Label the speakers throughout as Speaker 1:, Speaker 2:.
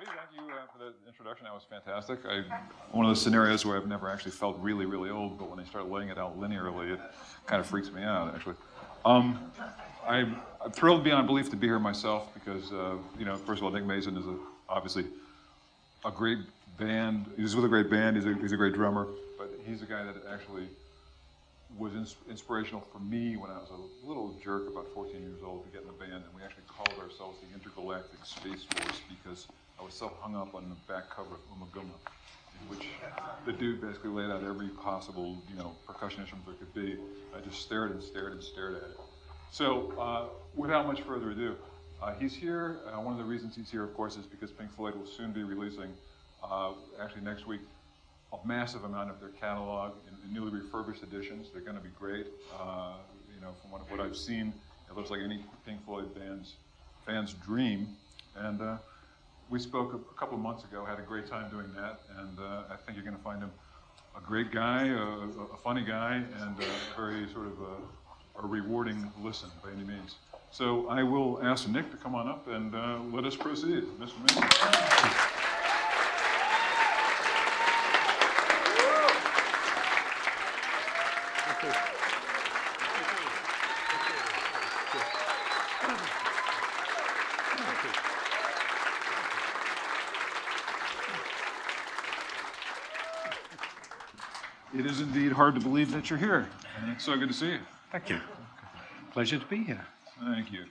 Speaker 1: thank you for the introduction. That was fantastic. One of those scenarios where I've never actually felt really, really old, but when they start laying it out linearly, it kind of freaks me out, actually. I'm thrilled beyond belief to be here myself because, first of all, Nick Mason is obviously a great band. He's with a great band. He's a great drummer, but he's a guy that actually was inspirational for me when I was a little jerk about 14 years old to get in a band, and we actually called ourselves the Intergalactic Space Force because I was so hung up on the back cover of Umaguma, in which the dude basically laid out every possible, percussion instrument there could be. I just stared and stared and stared at it. So, without much further ado, he's here. One of the reasons he's here, of course, is because Pink Floyd will soon be releasing, actually next week, a massive amount of their catalog in newly refurbished editions. They're going to be great. From what I've seen, it looks like any Pink Floyd fan's dream. And we spoke a couple of months ago, had a great time doing that, and I think you're going to find him a great guy, a funny guy, and a very sort of a rewarding listen by any means. So I will ask Nick to come on up and let us proceed. Mr. Mason. It is indeed hard to believe that you're here. And it's so good to see you.
Speaker 2: Thank you. Pleasure to be here.
Speaker 1: Thank you.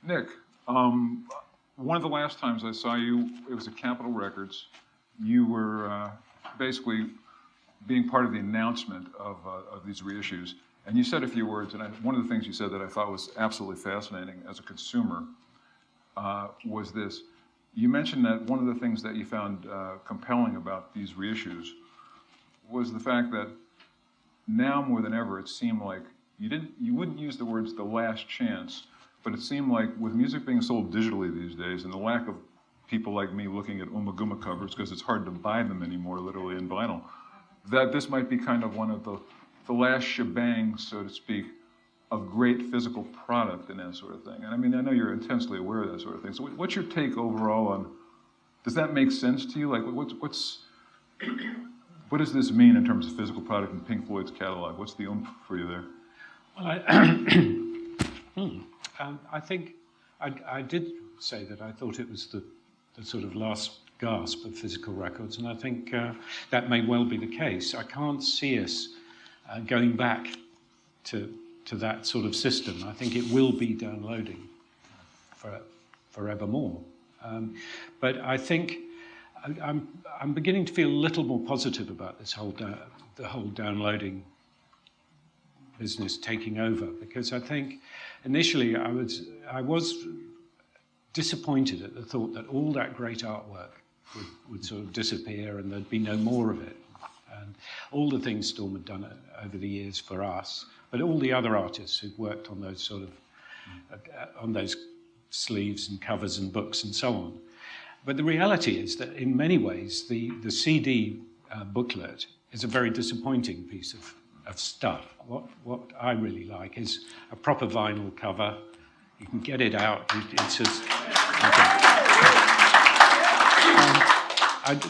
Speaker 1: Nick, one of the last times I saw you, it was at Capitol Records. You were basically being part of the announcement of these reissues. And you said a few words, and one of the things you said that I thought was absolutely fascinating as a consumer was this. You mentioned that one of the things that you found compelling about these reissues was the fact that now more than ever it seemed like you wouldn't use the words the last chance, but it seemed like with music being sold digitally these days and the lack of people like me looking at Umaguma covers because it's hard to buy them anymore literally in vinyl, that this might be kind of one of the last shebang, so to speak, of great physical product and that sort of thing. And I mean, I know you're intensely aware of that sort of thing. So what's your take overall on, does that make sense to you? Like, what does this mean in terms of physical product in Pink Floyd's catalog? What's the oomph for you there?
Speaker 2: Well, I think I did say that I thought it was the sort of last gasp of physical records, and I think that may well be the case. I can't see us going back to that sort of system. I think it will be downloading forevermore. But I think I'm beginning to feel a little more positive about this the whole downloading business taking over, because I think initially I was disappointed at the thought that all that great artwork would sort of disappear and there'd be no more of it. And all the things Storm had done over the years for us, but all the other artists who'd worked on those sort of, on those sleeves and covers and books and so on. But the reality is that in many ways, the CD booklet is a very disappointing piece of stuff. What I really like is a proper vinyl cover. You can get it out. It's just,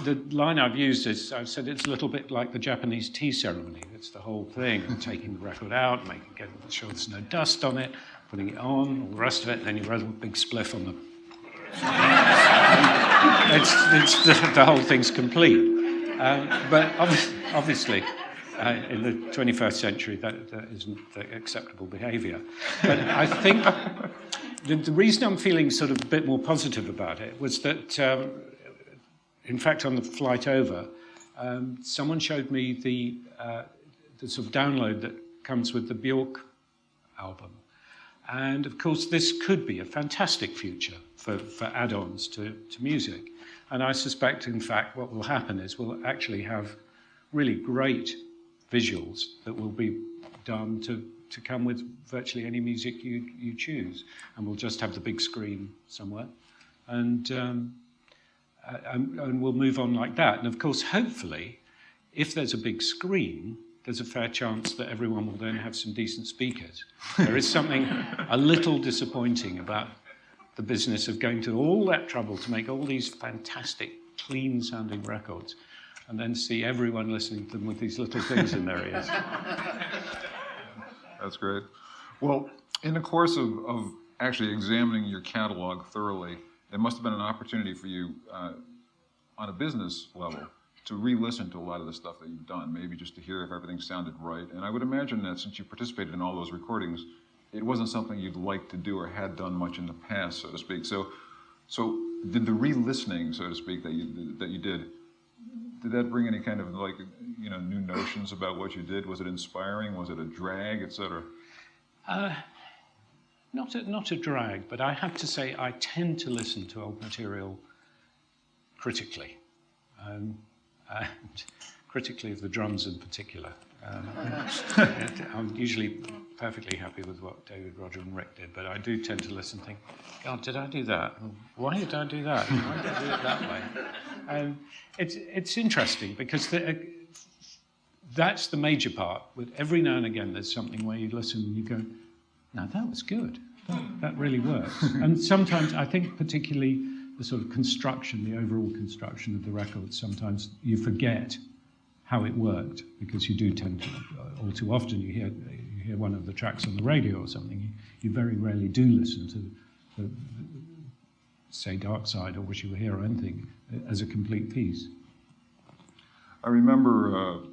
Speaker 2: the line I've used is, I've said it's a little bit like the Japanese tea ceremony. It's the whole thing, taking the record out, getting sure there's no dust on it, putting it on, all the rest of it, and then you roll a big spliff on the... the whole thing's complete. But obviously, in the 21st century, that isn't the acceptable behaviour. But I think the reason I'm feeling sort of a bit more positive about it was that in fact, on the flight over, someone showed me the sort of download that comes with the Bjork album. And of course, this could be a fantastic future for add-ons to music. And I suspect, in fact, what will happen is we'll actually have really great visuals that will be done to come with virtually any music you choose. And we'll just have the big screen somewhere. And we'll move on like that. And of course, hopefully, if there's a big screen, there's a fair chance that everyone will then have some decent speakers. There is something a little disappointing about the business of going to all that trouble to make all these fantastic, clean-sounding records, and then see everyone listening to them with these little things in their ears.
Speaker 1: That's great. Well, in the course of actually examining your catalog thoroughly, it must have been an opportunity for you on a business level to re-listen to a lot of the stuff that you've done, maybe just to hear if everything sounded right. And I would imagine that since you participated in all those recordings, it wasn't something you'd like to do or had done much in the past, so to speak. So did the re-listening, so to speak, that you did that bring any kind of like, new notions about what you did? Was it inspiring? Was it a drag, et cetera?
Speaker 2: Not a drag, but I have to say I tend to listen to old material critically, and critically of the drums in particular. I'm usually perfectly happy with what David, Roger and Rick did, but I do tend to listen and think, God, did I do that? Why did I do that? Why did I do it that way? And it's interesting because that's the major part. But every now and again there's something where you listen and you go, no, that was good. That really works. And sometimes I think particularly the sort of construction, the overall construction of the record, sometimes you forget how it worked because you do tend to, all too often you hear one of the tracks on the radio or something, you very rarely do listen to, say, Dark Side or Wish You Were Here or anything as a complete piece.
Speaker 1: I remember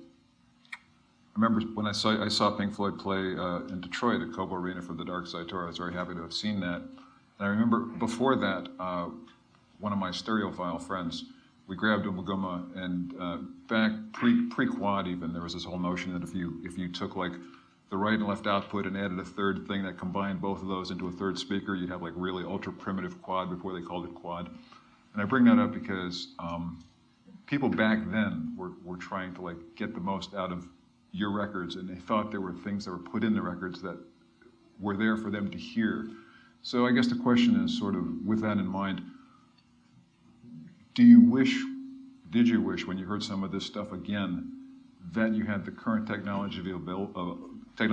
Speaker 1: when I saw Pink Floyd play in Detroit at Cobo Arena for the Dark Side tour. I was very happy to have seen that. And I remember before that, one of my stereophile friends, we grabbed a Muguma, and back pre-quad even, there was this whole notion that if you took like the right and left output and added a third thing that combined both of those into a third speaker, you'd have like really ultra primitive quad before they called it quad. And I bring that up because people back then were trying to like get the most out of your records, and they thought there were things that were put in the records that were there for them to hear. So I guess the question is sort of with that in mind, did you wish when you heard some of this stuff again that you had the current technology available to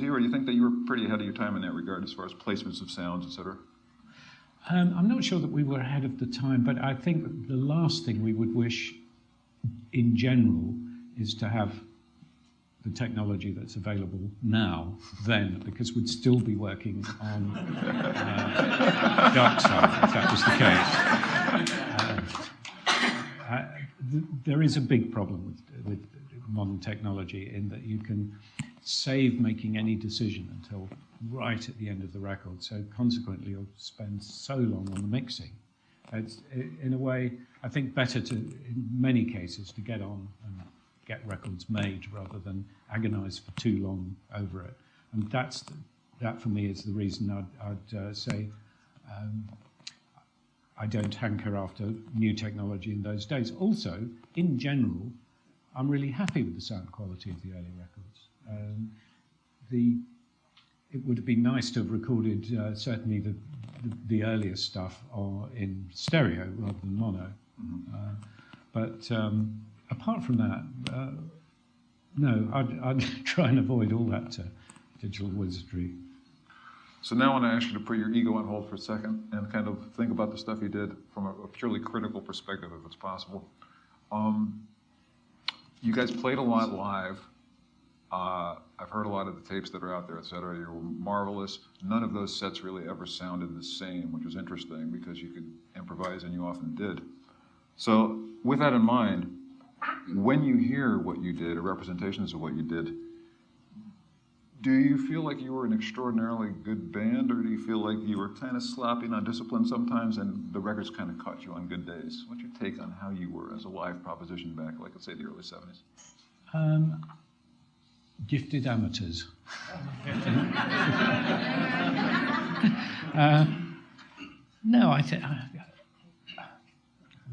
Speaker 1: you, or do you think that you were pretty ahead of your time in that regard as far as placements of sounds, et cetera?
Speaker 2: I'm not sure that we were ahead of the time, but I think the last thing we would wish in general is to have the technology that's available now, then, because we'd still be working on Dark Side, if that was the case. There is a big problem with modern technology in that you can save making any decision until right at the end of the record. So consequently, you'll spend so long on the mixing. It's, in a way, I think better to, in many cases, to get on and get records made rather than agonize for too long over it. And that for me is the reason I'd say I don't hanker after new technology in those days. Also, in general, I'm really happy with the sound quality of the early records. It would have been nice to have recorded certainly the earliest stuff in stereo rather than mono. Mm-hmm. But apart from that, no, I'd try and avoid all that digital wizardry.
Speaker 1: So now I want to ask you to put your ego on hold for a second and kind of think about the stuff you did from a purely critical perspective, if it's possible. You guys played a lot live. I've heard a lot of the tapes that are out there, et cetera. You were marvelous. None of those sets really ever sounded the same, which was interesting because you could improvise, and you often did. So with that in mind, when you hear what you did, or representations of what you did, do you feel like you were an extraordinarily good band, or do you feel like you were kind of sloppy and undisciplined sometimes and the records kind of caught you on good days? What's your take on how you were as a live proposition back, like, let's say, the early 70s?
Speaker 2: Gifted amateurs. No, I think...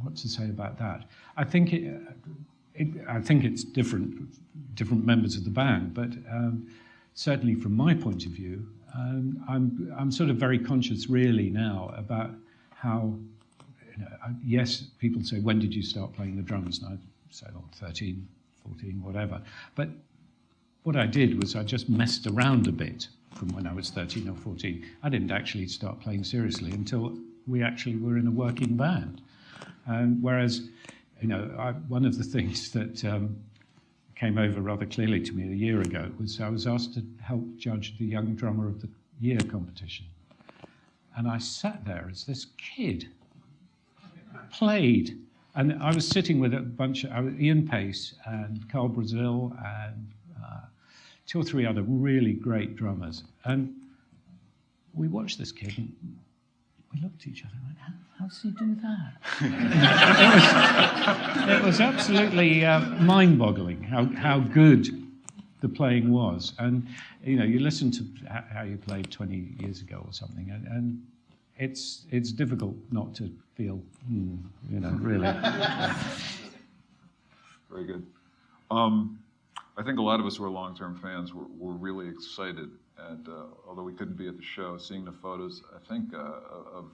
Speaker 2: what to say about that? I think it's different members of the band, but certainly from my point of view, I'm sort of very conscious really now about how, yes, people say, when did you start playing the drums? And I say, 13, 14, whatever. But what I did was I just messed around a bit from when I was 13 or 14. I didn't actually start playing seriously until we actually were in a working band. Whereas, one of the things that came over rather clearly to me a year ago was I was asked to help judge the Young Drummer of the Year competition. And I sat there as this kid played. And I was sitting with a bunch of Ian Pace and Carl Brazil and 2 or 3 other really great drummers. And we watched this kid and we looked at each other and went, how does he do that? it was absolutely mind-boggling how good the playing was. And, you listen to how you played 20 years ago or something, and it's difficult not to feel, really.
Speaker 1: Very good. I think a lot of us who are long-term fans were really excited at, although we couldn't be at the show, seeing the photos, I think, of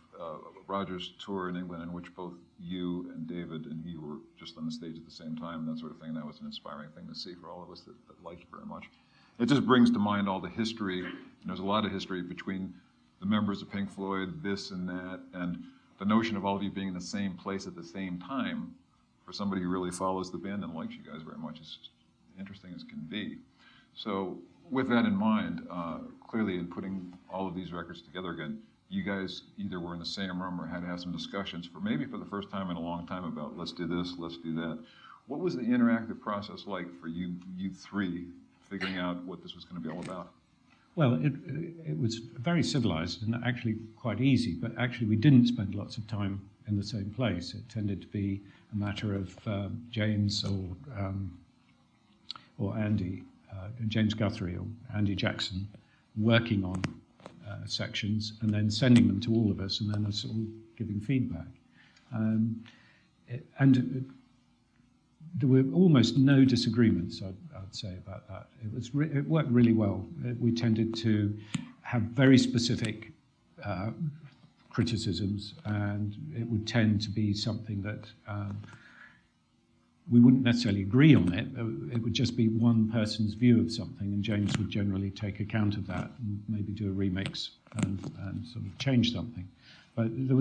Speaker 1: Roger's tour in England, in which both you and David and he were just on the stage at the same time, and that sort of thing. That was an inspiring thing to see for all of us that liked you very much. It just brings to mind all the history. There's a lot of history between the members of Pink Floyd, this and that, and the notion of all of you being in the same place at the same time, for somebody who really follows the band and likes you guys very much, is interesting as can be. So with that in mind, clearly in putting all of these records together again, you guys either were in the same room or had to have some discussions for the first time in a long time about let's do this, let's do that. What was the interactive process like for you three figuring out what this was going to be all about?
Speaker 2: Well, it was very civilized and actually quite easy, but actually we didn't spend lots of time in the same place. It tended to be a matter of James or Andy, James Guthrie or Andy Jackson, working on sections and then sending them to all of us and then us all giving feedback. There were almost no disagreements, I'd say, about that. It worked really well. We tended to have very specific criticisms, and it would tend to be something that we wouldn't necessarily agree on it. It would just be one person's view of something, and James would generally take account of that and maybe do a remix and sort of change something. But there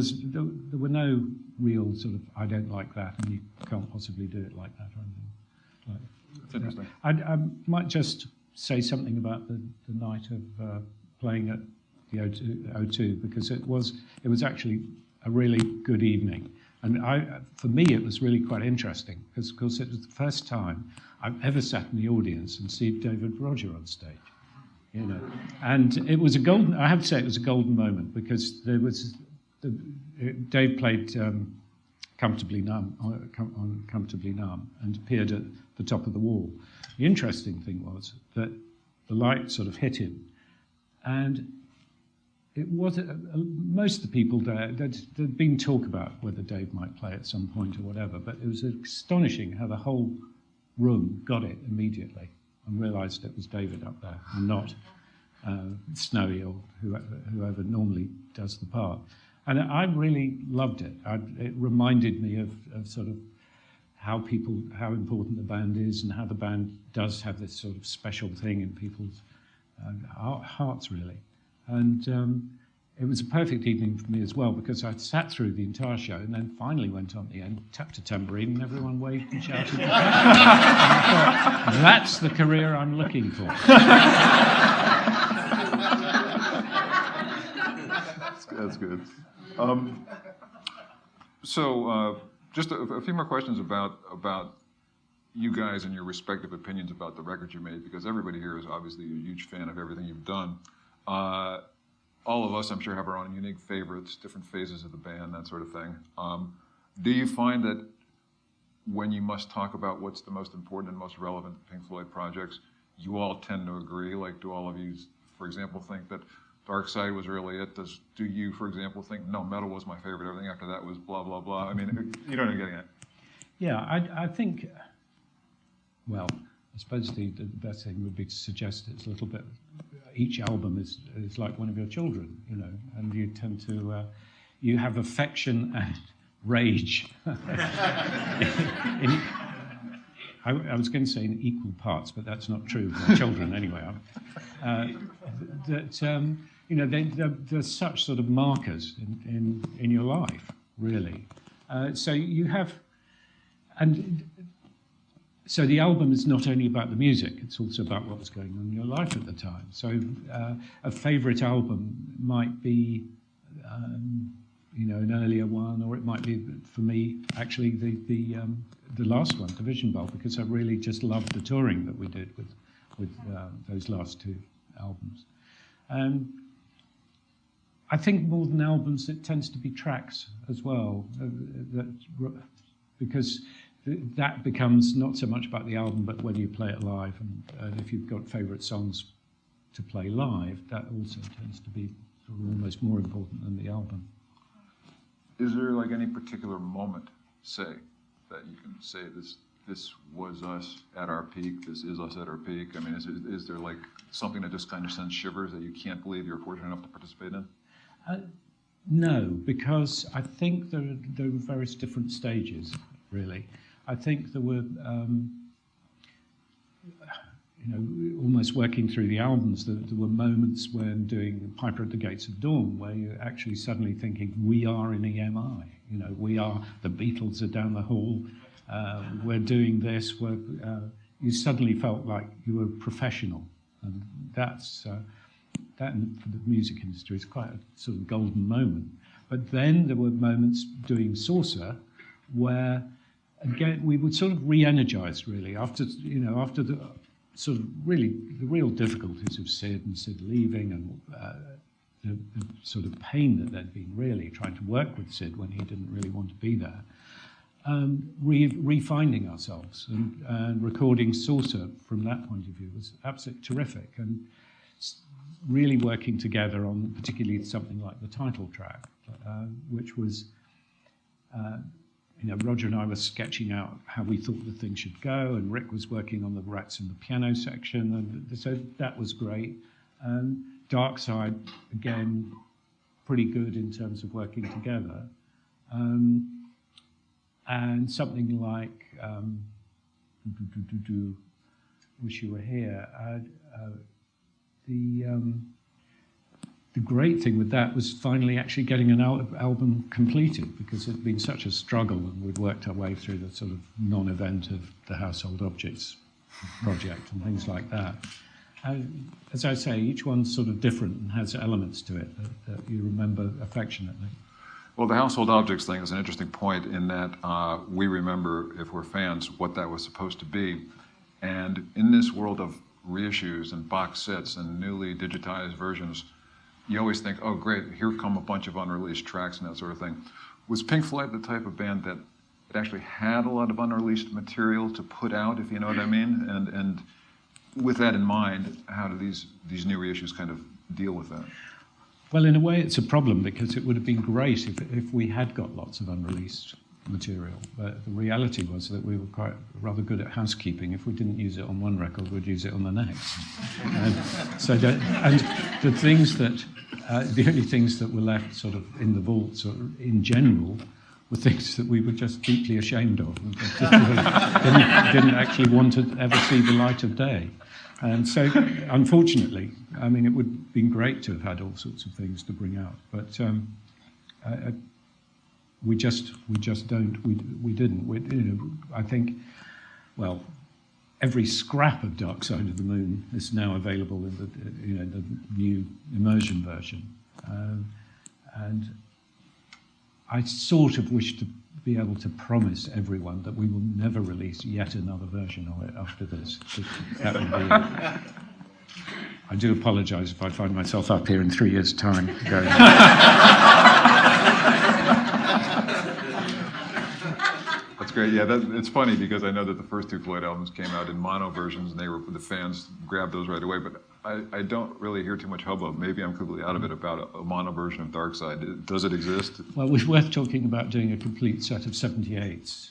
Speaker 2: were no real sort of, I don't like that, and you can't possibly do it like that or anything.
Speaker 1: That's interesting.
Speaker 2: I might just say something about the night of playing at the O2, because it was actually a really good evening. And for me, it was really quite interesting, because, of course, it was the first time I've ever sat in the audience and seen David Roger on stage. And it was I have to say it was a golden moment, because there was... Dave played Comfortably Numb on Comfortably Numb and appeared at the top of the wall. The interesting thing was that the light sort of hit him, and it was most of the people there. There'd been talk about whether Dave might play at some point or whatever, but it was astonishing how the whole room got it immediately and realised it was David up there and not Snowy or whoever normally does the part. And I really loved it. It reminded me of sort of how important the band is, and how the band does have this sort of special thing in people's hearts, really. And it was a perfect evening for me as well, because I sat through the entire show and then finally went on at the end, tapped a tambourine, and everyone waved and shouted. And I thought, that's the career I'm looking for.
Speaker 1: That's good. Just a few more questions about you guys and your respective opinions about the record you made, because everybody here is obviously a huge fan of everything you've done. All of us, I'm sure, have our own unique favorites, different phases of the band, that sort of thing. Do you find that when you must talk about what's the most important and most relevant Pink Floyd projects, you all tend to agree? Like, do all of you, for example, think that Dark Side was really it? Do you, for example, think, no, Metal was my favorite, everything after that was blah, blah, blah? I mean, you know what I'm getting at.
Speaker 2: Yeah, I think, well, I suppose the best thing would be to suggest it's a little bit, each album is like one of your children, and you tend to, you have affection and rage. I I was going to say in equal parts, but that's not true for my children anyway. There's such sort of markers in your life, really. So you have, and so the album is not only about the music, it's also about what was going on in your life at the time. So a favourite album might be, an earlier one, or it might be, for me, actually the last one, Division Bell, because I really just loved the touring that we did with those last two albums. I think more than albums, it tends to be tracks as well, because that becomes not so much about the album, but whether you play it live, and if you've got favourite songs to play live, that also tends to be sort of almost more important than the album.
Speaker 1: Is there like any particular moment, say, that you can say this was us at our peak, this is us at our peak? I mean, is there like something that just kind of sends shivers that you can't believe you're fortunate enough to participate in?
Speaker 2: No, because I think there were various different stages, really. I think there were, almost working through the albums, there were moments when doing Piper at the Gates of Dawn, where you're actually suddenly thinking, we are in EMI, we are, the Beatles are down the hall, we're doing this, you suddenly felt like you were professional, and that's, that for the music industry is quite a sort of golden moment. But then there were moments doing Saucer where, again, we would sort of re-energize really after the sort of really the real difficulties of Sid and Sid leaving and the sort of pain that there'd been really trying to work with Sid when he didn't really want to be there. Refinding ourselves and recording Saucer from that point of view was absolutely terrific, and really working together on particularly something like the title track, which was, Roger and I were sketching out how we thought the thing should go, and Rick was working on the Rats and the piano section, and so that was great. Dark Side, again, pretty good in terms of working together. And something like Wish You Were Here. The great thing with that was finally actually getting an album completed, because it had been such a struggle, and we'd worked our way through the sort of non-event of the Household Objects project and things like that. As I say, each one's sort of different and has elements to it that you remember affectionately.
Speaker 1: Well, the Household Objects thing is an interesting point in that we remember, if we're fans, what that was supposed to be. And in this world of reissues and box sets and newly digitized versions, you always think, oh great, here come a bunch of unreleased tracks and that sort of thing. Was Pink Floyd the type of band that it actually had a lot of unreleased material to put out, if you know what I mean? And with that in mind, how do these new reissues kind of deal with that?
Speaker 2: Well, in a way it's a problem, because it would have been great if we had got lots of unreleased material. But the reality was that we were rather good at housekeeping. If we didn't use it on one record, we'd use it on the next. And the things that, the only things that were left sort of in the vaults or in general were things that we were just deeply ashamed of and just didn't actually want to ever see the light of day. And so, unfortunately, I mean, it would have been great to have had all sorts of things to bring out, but we just don't. We didn't. I think, well, every scrap of Dark Side of the Moon is now available in the new immersion version, and I sort of wish to be able to promise everyone that we will never release yet another version of it after this. That would be it. I do apologise if I find myself up here in 3 years' time going.
Speaker 1: That's great. Yeah, it's funny because I know that the first two Floyd albums came out in mono versions, and the fans grabbed those right away. But I don't really hear too much hubbub. Maybe I'm completely out of it about a mono version of Dark Side. Does it exist? Well,
Speaker 2: it was worth talking about doing a complete set of 78s.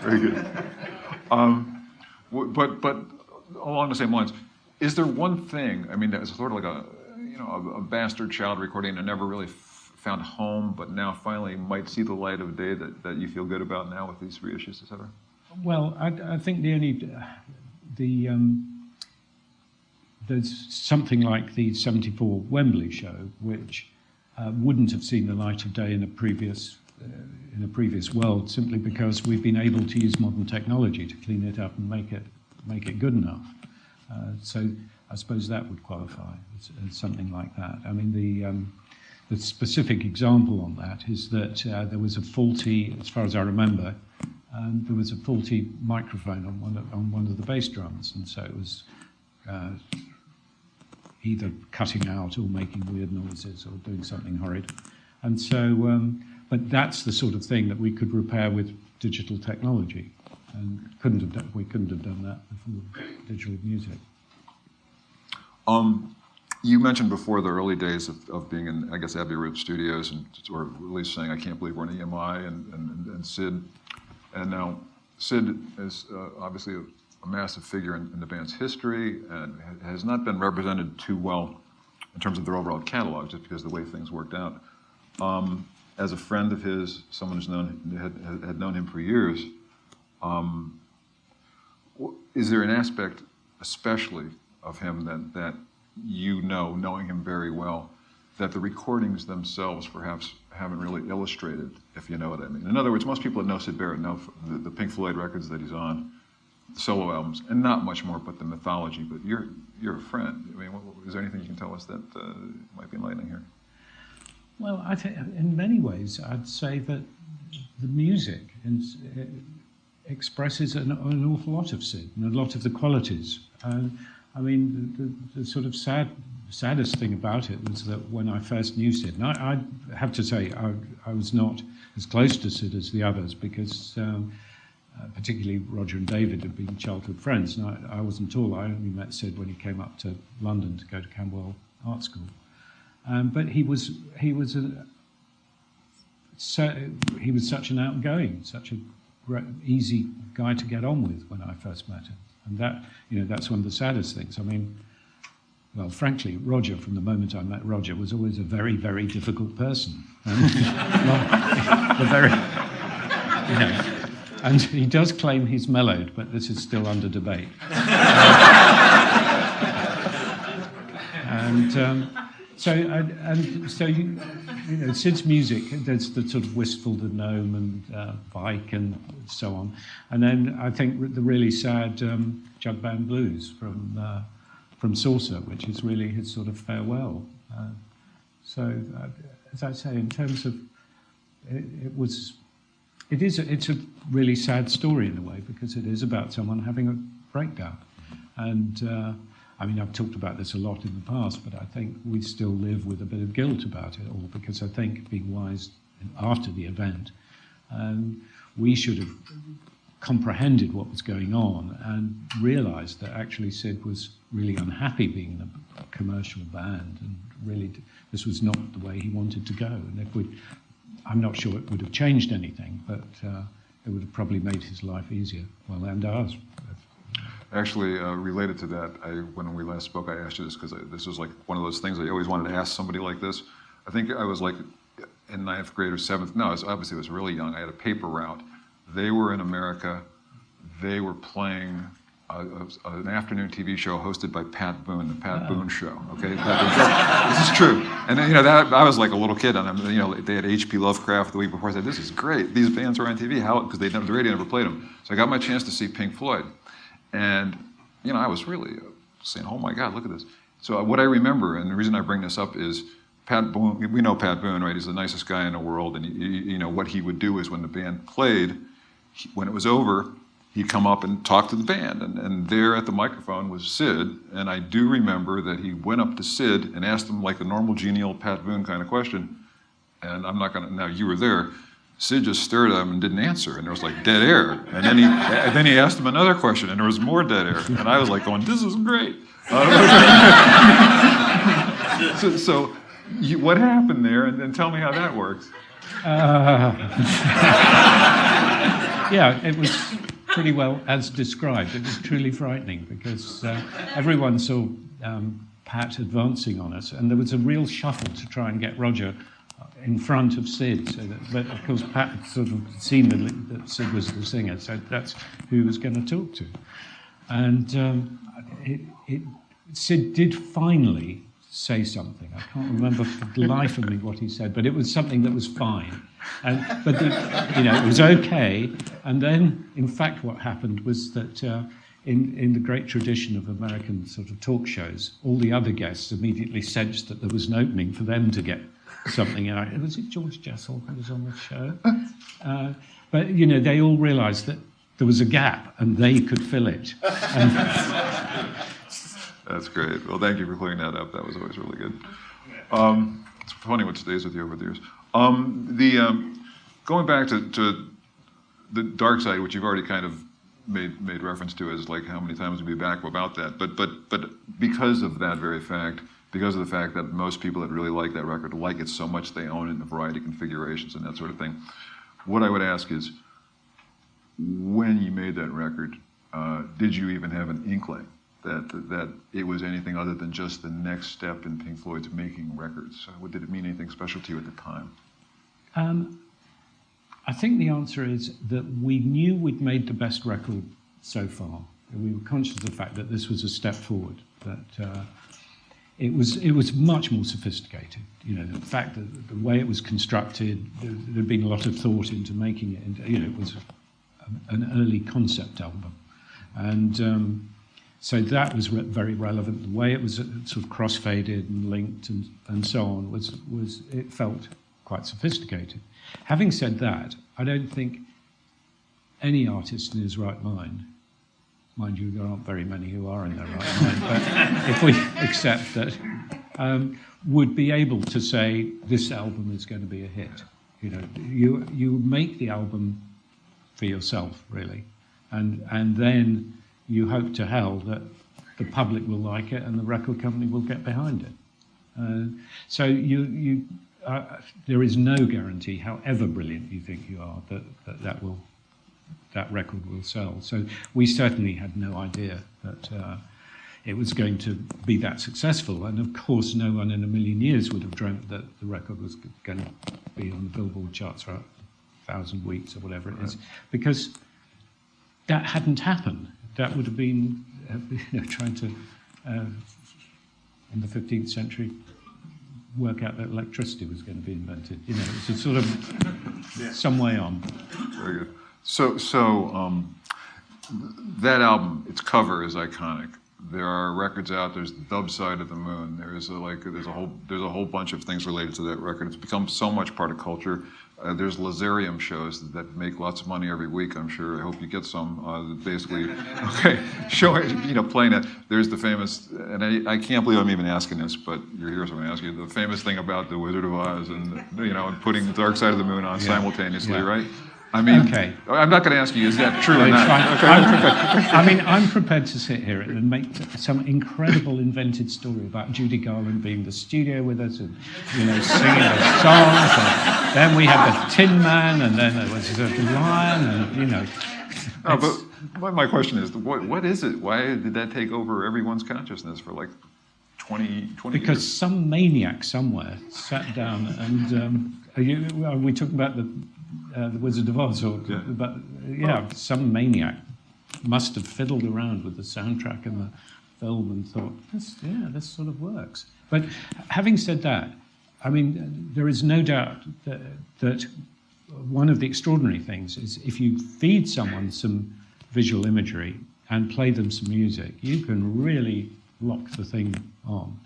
Speaker 1: Very good. But along the same lines, is there one thing? I mean, it's sort of like a bastard child recording that never really found home, but now finally might see the light of day that you feel good about now with these reissues, et cetera?
Speaker 2: Well, I think there's something like the '74 Wembley show, which wouldn't have seen the light of day in a previous world, simply because we've been able to use modern technology to clean it up and make it good enough. So I suppose that would qualify as something like that. I mean, the specific example on that is that there was a faulty, as far as I remember, there was a faulty microphone on one of the bass drums, and so it was either cutting out or making weird noises or doing something horrid. And so, but that's the sort of thing that we could repair with digital technology, and we couldn't have done that before digital music.
Speaker 1: You mentioned before the early days of being in, I guess, Abbey Road Studios, or at least saying, I can't believe we're in EMI, and Sid. And now Sid is obviously a massive figure in the band's history, and has not been represented too well in terms of their overall catalog, just because of the way things worked out. As a friend of his, someone who's had known him for years, is there an aspect, especially of him, that you know, knowing him very well, that the recordings themselves perhaps haven't really illustrated, if you know what I mean? In other words, most people that know Syd Barrett know the Pink Floyd records that he's on, the solo albums, and not much more but the mythology. But you're a friend. I mean, is there anything you can tell us that might be enlightening here?
Speaker 2: Well, I think in many ways I'd say that the music expresses an awful lot of Sid and a lot of the qualities. I mean, the sort of saddest thing about it was that when I first knew Sid, and I have to say I was not as close to Sid as the others, because particularly Roger and David had been childhood friends, and I wasn't at all. I only met Sid when he came up to London to go to Camberwell Art School. But he was such an outgoing, such a easy guy to get on with when I first met him, and that's one of the saddest things. I mean, well, frankly, Roger, from the moment I met Roger, was always a very, very difficult person, and he does claim he's mellowed, but this is still under debate. So Sid's music, there's the sort of Wistful to Gnome and Bike and so on. And then I think the really sad Jug Band Blues from Saucer, which is really his sort of farewell. As I say, in terms of, it's a really sad story in a way, because it is about someone having a breakdown. And I mean, I've talked about this a lot in the past, but I think we still live with a bit of guilt about it all, because I think, being wise after the event, we should have comprehended what was going on and realised that actually Sid was really unhappy being in a commercial band, and really this was not the way he wanted to go. And I'm not sure it would have changed anything, but it would have probably made his life easier, well, and ours.
Speaker 1: Actually, related to that, when we last spoke, I asked you this because this was like one of those things I always wanted to ask somebody like this. I think I was like in 9th grade or 7th. No, obviously I was really young. I had a paper route. They were in America. They were playing an afternoon TV show hosted by Pat Boone, the Pat Boone Show. Okay, this is true. And then, that I was like a little kid, and they had H.P. Lovecraft the week before. I said, "This is great. These bands are on TV. How?" Because the radio never played them. So I got my chance to see Pink Floyd. And, I was really saying, oh my God, look at this. So what I remember, and the reason I bring this up is Pat Boone, we know Pat Boone, right? He's the nicest guy in the world. And what he would do is when the band played, when it was over, he'd come up and talk to the band. And there at the microphone was Sid. And I do remember that he went up to Sid and asked him like a normal, genial Pat Boone kind of question. And I'm not going to, now you were there. Sid just stared at him and didn't answer, and there was like dead air. And then he asked him another question, and there was more dead air. And I was like going, "This is great." So what happened there? And then tell me how that works.
Speaker 2: Yeah, it was pretty well as described. It was truly frightening, because everyone saw Pat advancing on us, and there was a real shuffle to try and get Roger in front of Sid. So that, but of course, Pat had sort of seen that Sid was the singer, so that's who he was going to talk to. And Sid did finally say something. I can't remember for the life of me what he said, but it was something that was fine. But it was okay. And then, in fact, what happened was that in the great tradition of American sort of talk shows, all the other guests immediately sensed that there was an opening for them to get something out. Was it George Jessel who was on the show? But they all realised that there was a gap and they could fill it.
Speaker 1: That's great. Well, thank you for clearing that up. That was always really good. It's funny what stays with you over the years. Going back to the dark side, which you've already kind of made reference to as like how many times we'll be back about that. But because of that very fact, because of the fact that most people that really like that record like it so much they own it in a variety of configurations and that sort of thing, what I would ask is, when you made that record, did you even have an inkling that it was anything other than just the next step in Pink Floyd's making records? Did it mean anything special to you at the time?
Speaker 2: I think the answer is that we knew we'd made the best record so far. We were conscious of the fact that this was a step forward, that it was much more sophisticated. The fact that the way it was constructed, there'd been a lot of thought into making it, and it was an early concept album. And so that was very relevant. The way it was sort of cross-faded and linked and so on it felt quite sophisticated. Having said that, I don't think any artist in his right mind you, there aren't very many who are in their right mind, but if we accept that, would be able to say this album is going to be a hit. You make the album for yourself, really, and then you hope to hell that the public will like it and the record company will get behind it. So there is no guarantee, however brilliant you think you are, that record will sell. So we certainly had no idea that it was going to be that successful. And of course, no one in a million years would have dreamt that the record was going to be on the Billboard charts for 1,000 weeks or whatever it is, because that hadn't happened. That would have been trying to, in the 15th century, work out that electricity was going to be invented. It's a sort of some way on.
Speaker 1: Very good. So that album, its cover is iconic. There are records out. There's the Dub Side of the Moon. There's a whole bunch of things related to that record. It's become so much part of culture. There's Lazarium shows that make lots of money every week, I'm sure. I hope you get some. Basically, okay, playing that. There's the famous, and I can't believe I'm even asking this, but you're here, so I'm going to ask you the famous thing about the Wizard of Oz and and putting the Dark Side of the Moon on simultaneously, right? I mean,
Speaker 2: okay.
Speaker 1: I'm not going to ask you, is that true or not?
Speaker 2: Okay. I'm prepared to sit here and make some incredible invented story about Judy Garland being in the studio with us and, singing the songs. And then we had the Tin Man, and then there was the Lion, and,
Speaker 1: but my question is, what is it? Why did that take over everyone's consciousness for like 20 years?
Speaker 2: Because some maniac somewhere sat down and, are we talking about the Wizard of Oz, some maniac must have fiddled around with the soundtrack and the film and thought, this sort of works. But having said that, I mean, there is no doubt that one of the extraordinary things is if you feed someone some visual imagery and play them some music, you can really lock the thing on.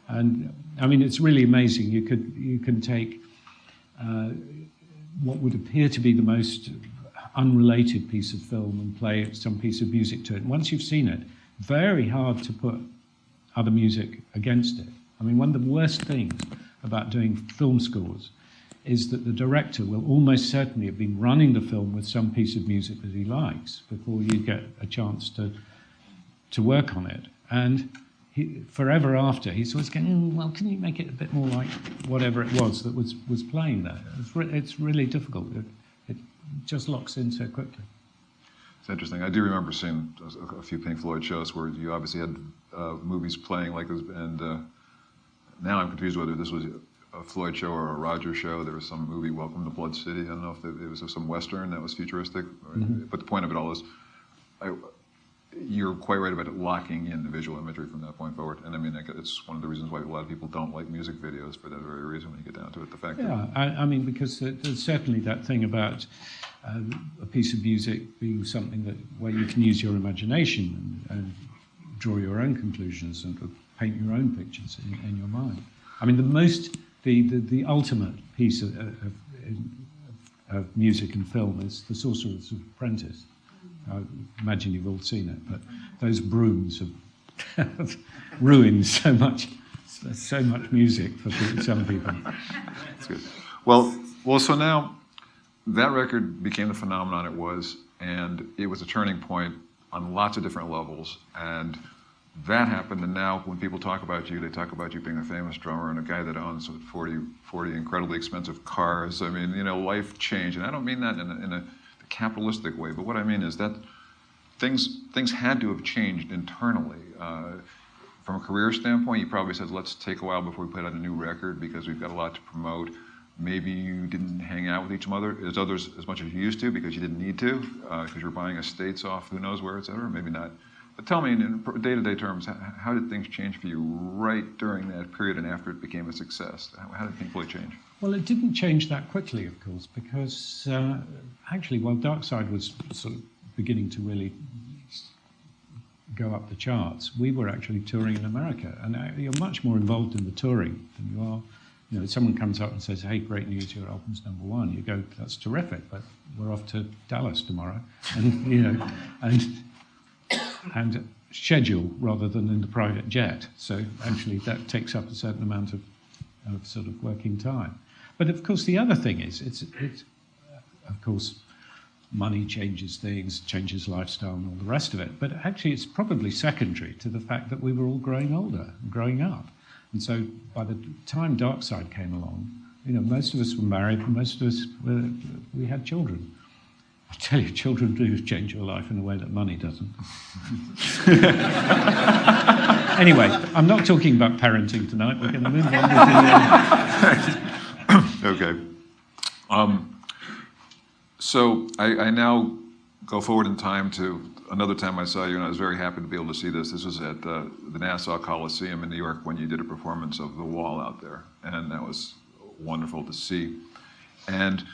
Speaker 2: And I mean, it's really amazing. You can take what would appear to be the most unrelated piece of film and play some piece of music to it. Once you've seen it, very hard to put other music against it. I mean, one of the worst things about doing film scores is that the director will almost certainly have been running the film with some piece of music that he likes before you get a chance to work on it. And forever after, he's always going, well, can you make it a bit more like whatever it was that was playing there? It's really difficult. It just locks in so quickly.
Speaker 1: It's interesting. I do remember seeing a few Pink Floyd shows where you obviously had movies playing like this, and now I'm confused whether this was a Floyd show or a Roger show. There was some movie, Welcome to Blood City. I don't know if it was some Western that was futuristic. But the point of it all is, you're quite right about it locking in the visual imagery from that point forward. And I mean, it's one of the reasons why a lot of people don't like music videos for that very reason when you get down to it. The fact
Speaker 2: that... I mean, because there's certainly that thing about a piece of music being something where you can use your imagination and draw your own conclusions and paint your own pictures in your mind. I mean, the ultimate piece of music and film is The Sorcerer's Apprentice. I imagine you've all seen it, but those brooms have ruined so much music for some people.
Speaker 1: That's good. Well, so now that record became the phenomenon it was, and it was a turning point on lots of different levels. And that happened, and now when people talk about you, they talk about you being a famous drummer and a guy that owns 40 incredibly expensive cars. I mean, life changed, and I don't mean that in a capitalistic way, but what I mean is that things had to have changed internally. From a career standpoint, you probably said, let's take a while before we put out a new record because we've got a lot to promote. Maybe you didn't hang out with each other as much as you used to because you didn't need to, because you're buying estates off who knows where, et cetera, maybe not. But tell me, in day-to-day terms, how did things change for you right during that period and after it became a success? How did things really change?
Speaker 2: Well, it didn't change that quickly, of course, because actually, while Dark Side was sort of beginning to really go up the charts, we were actually touring in America. And you're much more involved in the touring than you are. Someone comes up and says, hey, great news, your album's #1. You go, that's terrific, but we're off to Dallas tomorrow. And, and schedule rather than in the private jet. So actually that takes up a certain amount of sort of working time. But of course the other thing is, it's of course money changes things, changes lifestyle and all the rest of it. But actually it's probably secondary to the fact that we were all growing older and growing up. And so by the time Dark Side came along, most of us were married and most of us we had children. I tell you, children do change your life in a way that money doesn't. Anyway, I'm not talking about parenting tonight. We're going to move on.
Speaker 1: Okay. So I now go forward in time to another time I saw you, and I was very happy to be able to see this. This was at the Nassau Coliseum in New York when you did a performance of The Wall out there, and that was wonderful to see. And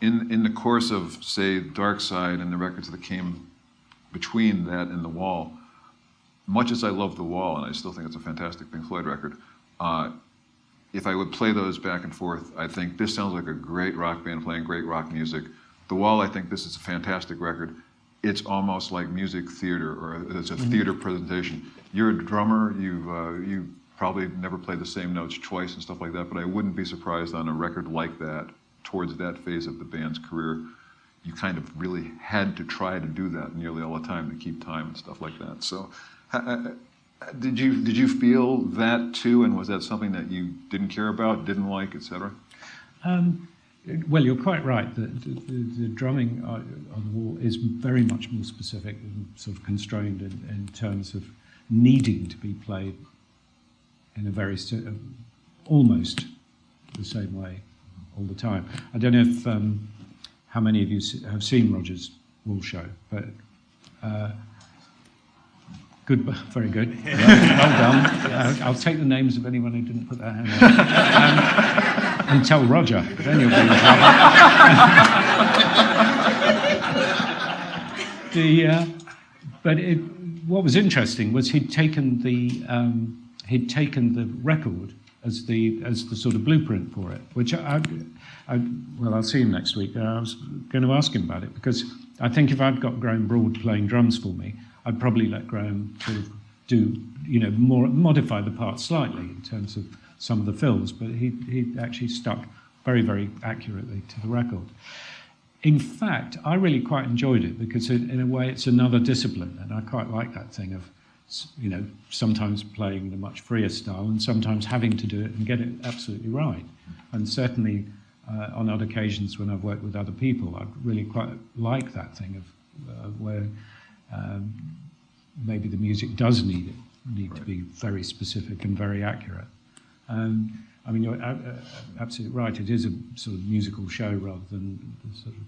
Speaker 1: in the course of, say, Dark Side and the records that came between that and The Wall, much as I love The Wall, and I still think it's a fantastic Pink Floyd record, if I would play those back and forth, I think this sounds like a great rock band playing great rock music. The Wall, I think this is a fantastic record. It's almost like music theater, or it's a theater presentation. You're a drummer, you probably never played the same notes twice and stuff like that, but I wouldn't be surprised on a record like that, towards that phase of the band's career, you kind of really had to try to do that nearly all the time to keep time and stuff like that. So did you feel that too, and was that something that you didn't care about, didn't like, etc.?
Speaker 2: Well, you're quite right. The drumming on The Wall is very much more specific and sort of constrained in terms of needing to be played in a very almost the same way all the time. I don't know if how many of you have seen Roger's Wall show, but good, very good. Well done. I'll take the names of anyone who didn't put their hand up. And tell Roger, then you'll be in trouble. What was interesting was he'd taken the record as the sort of blueprint for it, which well, I'll see him next week. I was going to ask him about it because I think if I'd got Graham Broad playing drums for me, I'd probably let Graham sort of do, modify the parts slightly in terms of some of the fills, but he actually stuck very, very accurately to the record. In fact, I really quite enjoyed it because in a way it's another discipline, and I quite like that thing of, sometimes playing in a much freer style and sometimes having to do it and get it absolutely right. And certainly on other occasions when I've worked with other people, I really quite like that thing of where maybe the music does need to be very specific and very accurate. I mean, you're absolutely right. It is a sort of musical show rather than sort of.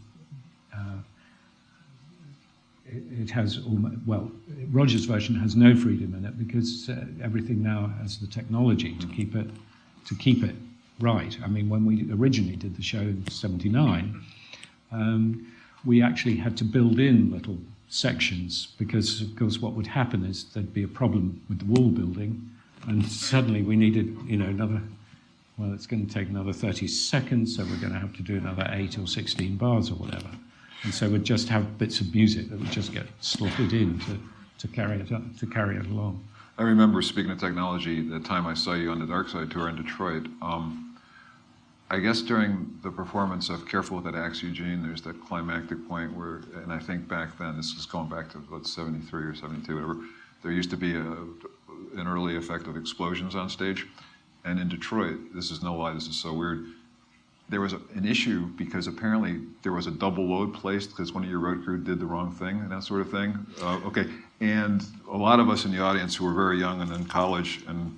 Speaker 2: It has well, Roger's version has no freedom in it because everything now has the technology to keep it right. I mean, when we originally did the show in '79, we actually had to build in little sections because, of course, what would happen is there'd be a problem with the wall building, and suddenly we needed, another. Well, it's going to take another 30 seconds, so we're going to have to do another 8 or 16 bars or whatever. And so we'd just have bits of music that would just get slotted in to carry it along.
Speaker 1: I remember, speaking of technology, the time I saw you on the Dark Side tour in Detroit. I guess during the performance of Careful with That Axe, Eugene, there's that climactic point where, and I think back then, this is going back to, 73 or 72, whatever, there used to be an early effect of explosions on stage. And in Detroit, this is no lie, this is so weird, there was an issue because apparently there was a double load placed because one of your road crew did the wrong thing and that sort of thing. Okay, and a lot of us in the audience who were very young and in college and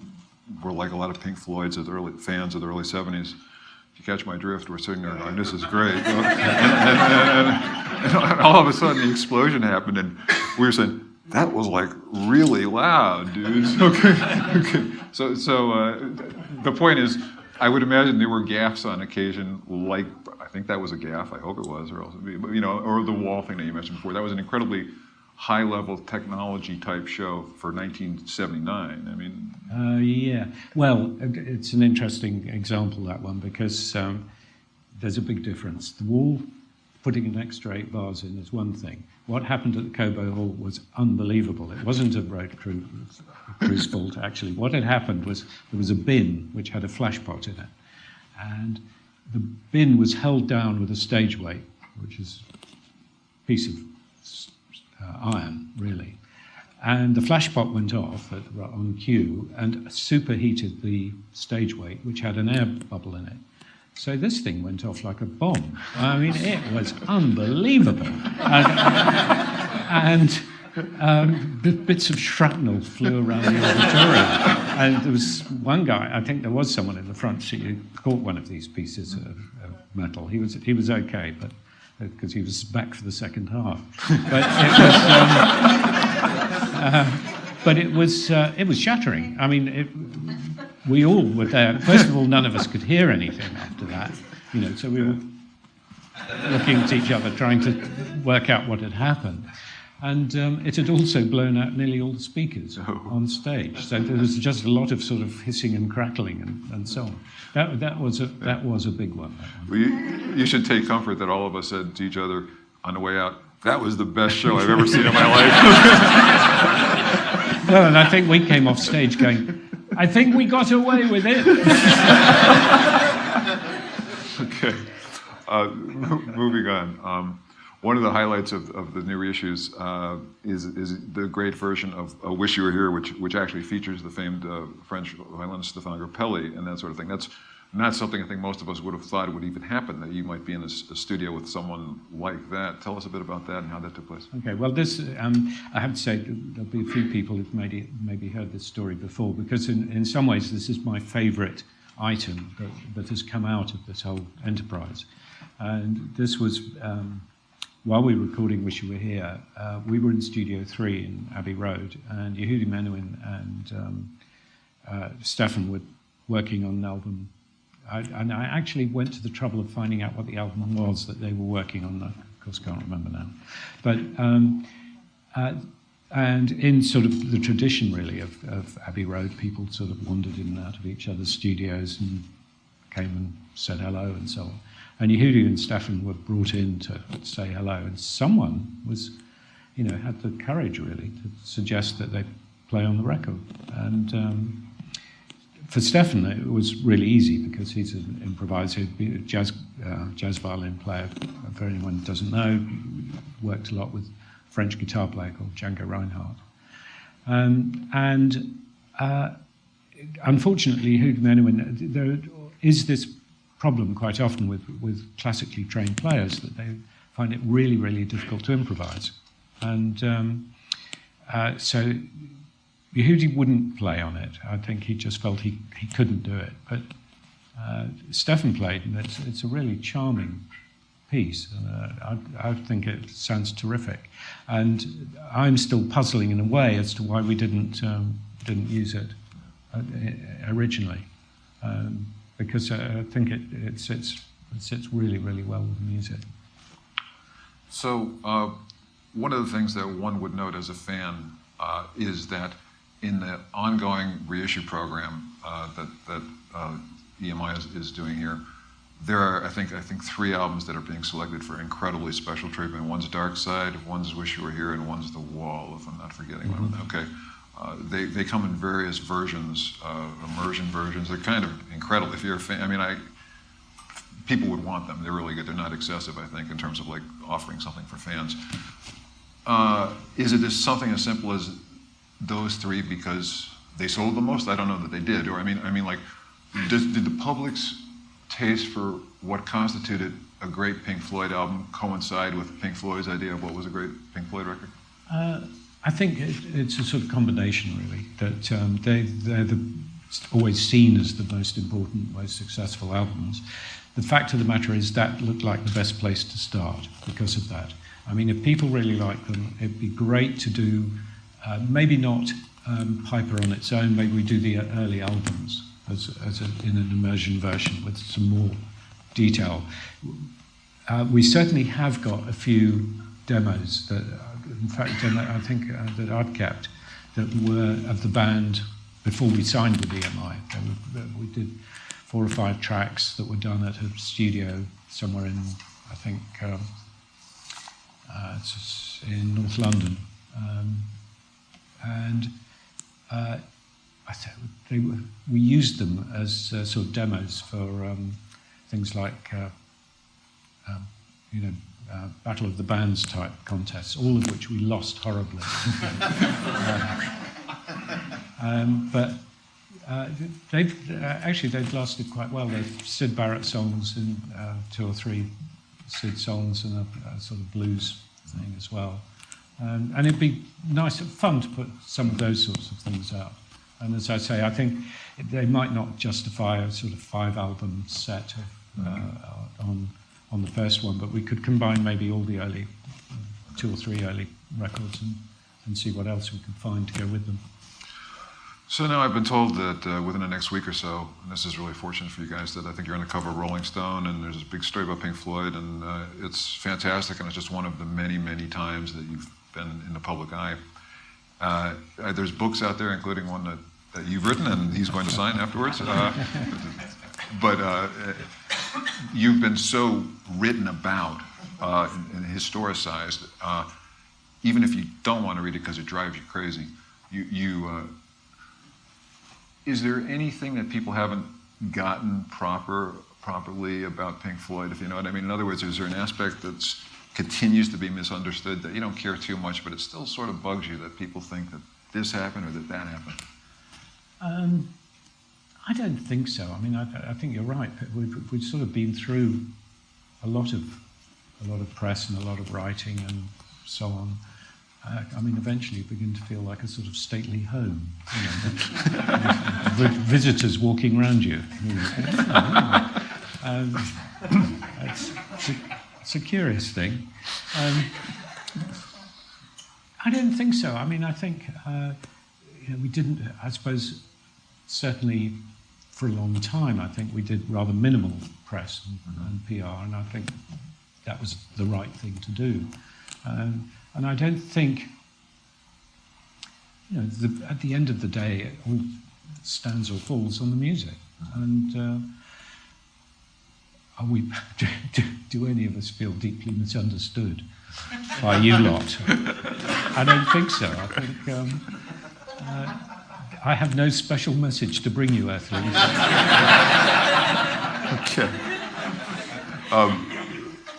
Speaker 1: were like a lot of Pink Floyd's fans of the early 70s, if you catch my drift, we're sitting there going, this is great. And all of a sudden the explosion happened and we were saying, that was like really loud, dudes. Okay. So the point is, I would imagine there were gaffes on occasion, like I think that was a gaffe. I hope it was, or else, or the wall thing that you mentioned before. That was an incredibly high-level technology type show for 1979. I mean,
Speaker 2: yeah. Well, it's an interesting example, that one, because there's a big difference. The wall, putting an extra 8 bars in is one thing. What happened at the Cobo Hall was unbelievable. It wasn't a road crew's fault, actually. What had happened was there was a bin which had a flash pot in it. And the bin was held down with a stage weight, which is a piece of iron, really. And the flash pot went off on cue and superheated the stage weight, which had an air bubble in it. So this thing went off like a bomb. I mean, it was unbelievable. And bits of shrapnel flew around the auditorium. And there was one guy, I think there was someone in the front seat who caught one of these pieces of metal. He was okay, but because he was back for the second half. But it was shattering. I mean, we all were there. First of all, none of us could hear anything after that, so we were looking at each other, trying to work out what had happened. And it had also blown out nearly all the speakers on stage. So there was just a lot of sort of hissing and crackling and so on. That was a big one.
Speaker 1: Well, you should take comfort that all of us said to each other on the way out, that was the best show I've ever seen in my life.
Speaker 2: Well, and I think we came off stage going, I think we got away with it.
Speaker 1: Okay. Moving on. One of the highlights of the new reissues is the great version of Wish You Were Here, which actually features the famed French violinist Stéphane Grappelli and that sort of thing. That's not something I think most of us would have thought would even happen, that you might be in a studio with someone like that. Tell us a bit about that and how that took place.
Speaker 2: Okay, well, this, I have to say, there'll be a few people who've maybe heard this story before, because in some ways this is my favourite item that has come out of this whole enterprise. And this was, while we were recording Wish You Were Here, we were in Studio 3 in Abbey Road, and Yehudi Menuhin and Stefan were working on an album. And I actually went to the trouble of finding out what the album was that they were working on. I, of course, can't remember now. But and in sort of the tradition, really, of Abbey Road, people sort of wandered in and out of each other's studios and came and said hello and so on. And Yehudi and Stefan were brought in to say hello, and someone was, had the courage really to suggest that they play on the record. And for Stefan, it was really easy because he's an improviser, a jazz violin player. For anyone who doesn't know, worked a lot with a French guitar player called Django Reinhardt. Unfortunately, Yehudi Menuhin, there is this problem quite often with classically trained players that they find it really, really difficult to improvise. And so Yehudi wouldn't play on it. I think he just felt he couldn't do it. But Stefan played, and it's a really charming piece. I think it sounds terrific, and I'm still puzzling in a way as to why we didn't use it originally, because I think it sits really, really well with the music.
Speaker 1: So one of the things that one would note as a fan is that in the ongoing reissue program that EMI is doing here, there are I think 3 albums that are being selected for incredibly special treatment. One's Dark Side, one's Wish You Were Here, and one's The Wall, if I'm not forgetting one. Okay. They come in various versions, immersion versions. They're kind of incredible. If you're a fan, I mean, people would want them. They're really good. They're not excessive, I think, in terms of like offering something for fans. Is it just something as simple as those 3 because they sold the most? I don't know that they did. Or I mean, like, did the public's taste for what constituted a great Pink Floyd album coincide with Pink Floyd's idea of what was a great Pink Floyd record?
Speaker 2: I think it's a sort of combination, really, that they're always seen as the most important, most successful albums. The fact of the matter is that looked like the best place to start because of that. I mean, if people really like them, it'd be great to do, maybe not Piper on its own, maybe we do the early albums in an immersion version with some more detail. We certainly have got a few demos that, in fact, I think that I've kept, that were of the band before we signed with EMI. We did 4 or 5 tracks that were done at a studio somewhere in, I think, it's in North London. We used them as sort of demos for things like, Battle of the Bands type contests, all of which we lost horribly. But they've lasted quite well. They've Syd Barrett songs and 2 or 3 Syd songs and a sort of blues thing as well. And it'd be nice and fun to put some of those sorts of things out. And as I say, I think they might not justify a sort of 5-album set on the first one, but we could combine maybe all the early 2 or 3 early records and see what else we could find to go with them.
Speaker 1: So now I've been told that within the next week or so, and this is really fortunate for you guys, that I think you're on the cover of Rolling Stone, and there's a big story about Pink Floyd, and it's fantastic, and it's just one of the many, many times that you've been in the public eye. There's books out there, including one that you've written, and he's going to sign afterwards. But you've been so written about and historicized, even if you don't want to read it because it drives you crazy, is there anything that people haven't gotten properly about Pink Floyd, if you know what I mean? In other words, is there an aspect that continues to be misunderstood, that you don't care too much, but it still sort of bugs you that people think that this happened or that happened?
Speaker 2: I don't think so. I mean, I think you're right. We've sort of been through a lot of press and a lot of writing and so on. I mean, eventually you begin to feel like a sort of stately home. Visitors walking around you. It's a curious thing. I don't think so. I mean, I think we didn't. I suppose certainly for a long time, I think we did rather minimal press and PR, and I think that was the right thing to do. And I don't think, at the end of the day, it all stands or falls on the music. And do any of us feel deeply misunderstood by you lot? I don't think so. I think I have no special message to bring you, Earthlings.
Speaker 1: Okay.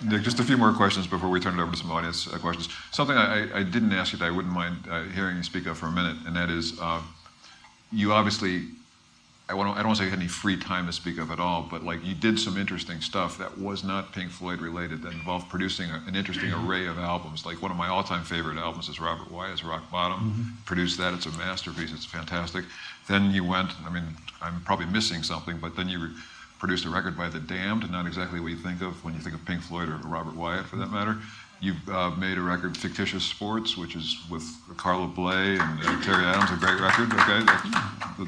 Speaker 1: Nick, just a few more questions before we turn it over to some audience questions. Something I didn't ask you that I wouldn't mind hearing you speak of for a minute, and that is, you obviously, I don't want to say you had any free time to speak of at all, but like you did some interesting stuff that was not Pink Floyd related, that involved producing an interesting array of albums. Like one of my all-time favorite albums is Robert Wyatt's Rock Bottom. Produced that, it's a masterpiece, it's fantastic. Then you went, I mean, I'm probably missing something, but then you produced a record by The Damned, not exactly what you think of when you think of Pink Floyd or Robert Wyatt, for that matter. You've made a record, Fictitious Sports, which is with Carla Bley and Terry Adams, a great record. Okay,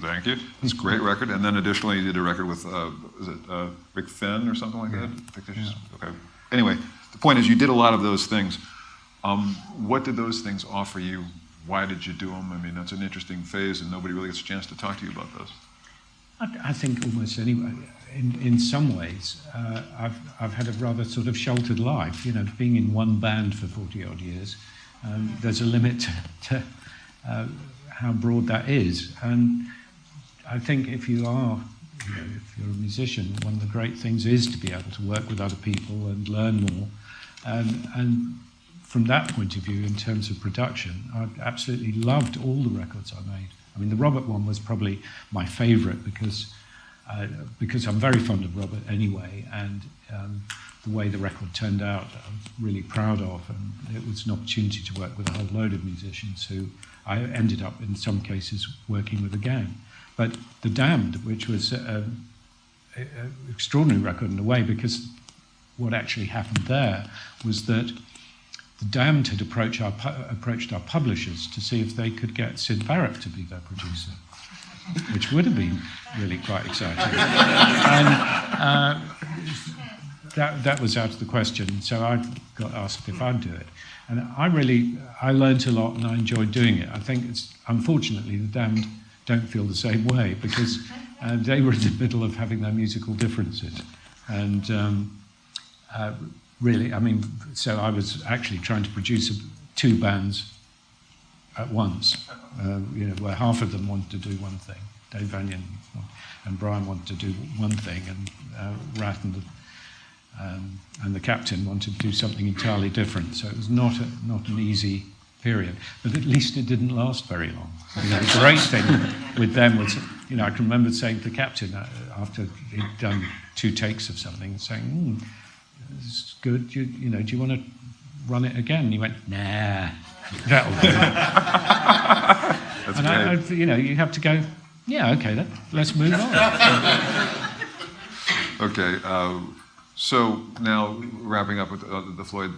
Speaker 1: thank you. It's a great record. And then additionally, you did a record with, is it Rick Fenn or something like that? Fictitious. Okay. Anyway, the point is, you did a lot of those things. What did those things offer you? Why did you do them? I mean, that's an interesting phase, and nobody really gets a chance to talk to you about those.
Speaker 2: I think almost anyway. In some ways, I've had a rather sort of sheltered life. You know, being in one band for 40-odd years, there's a limit to how broad that is. And I think if you are, you know, if you're a musician, one of the great things is to be able to work with other people and learn more. And from that point of view, in terms of production, I absolutely loved all the records I made. I mean, the Robert one was probably my favourite because I'm very fond of Robert anyway, and the way the record turned out, I was really proud of, and it was an opportunity to work with a whole load of musicians who I ended up, in some cases, working with again. But The Damned, which was an extraordinary record in a way, because what actually happened there was that The Damned had approached our publishers to see if they could get Sid Barrett to be their producer, which would have been really quite exciting. And that was out of the question, so I got asked if I'd do it. And I learned a lot and I enjoyed doing it. I think unfortunately, The Damned don't feel the same way, because they were in the middle of having their musical differences. And really, I mean, so I was actually trying to produce two bands at once, you know, where half of them wanted to do one thing. Dave Vanian and Brian wanted to do one thing, and Rat and the captain wanted to do something entirely different. So it was not an easy period, but at least it didn't last very long. You know, the great thing with them was, you know, I can remember saying to the captain after he'd done 2 takes of something, saying, "It's good. You know, do you want to run it again?" And he went, "Nah, that'll do."
Speaker 1: That's
Speaker 2: and
Speaker 1: great.
Speaker 2: you know, you have to go, "Yeah, okay, then let's move on."
Speaker 1: Okay, so now wrapping up with the Floyd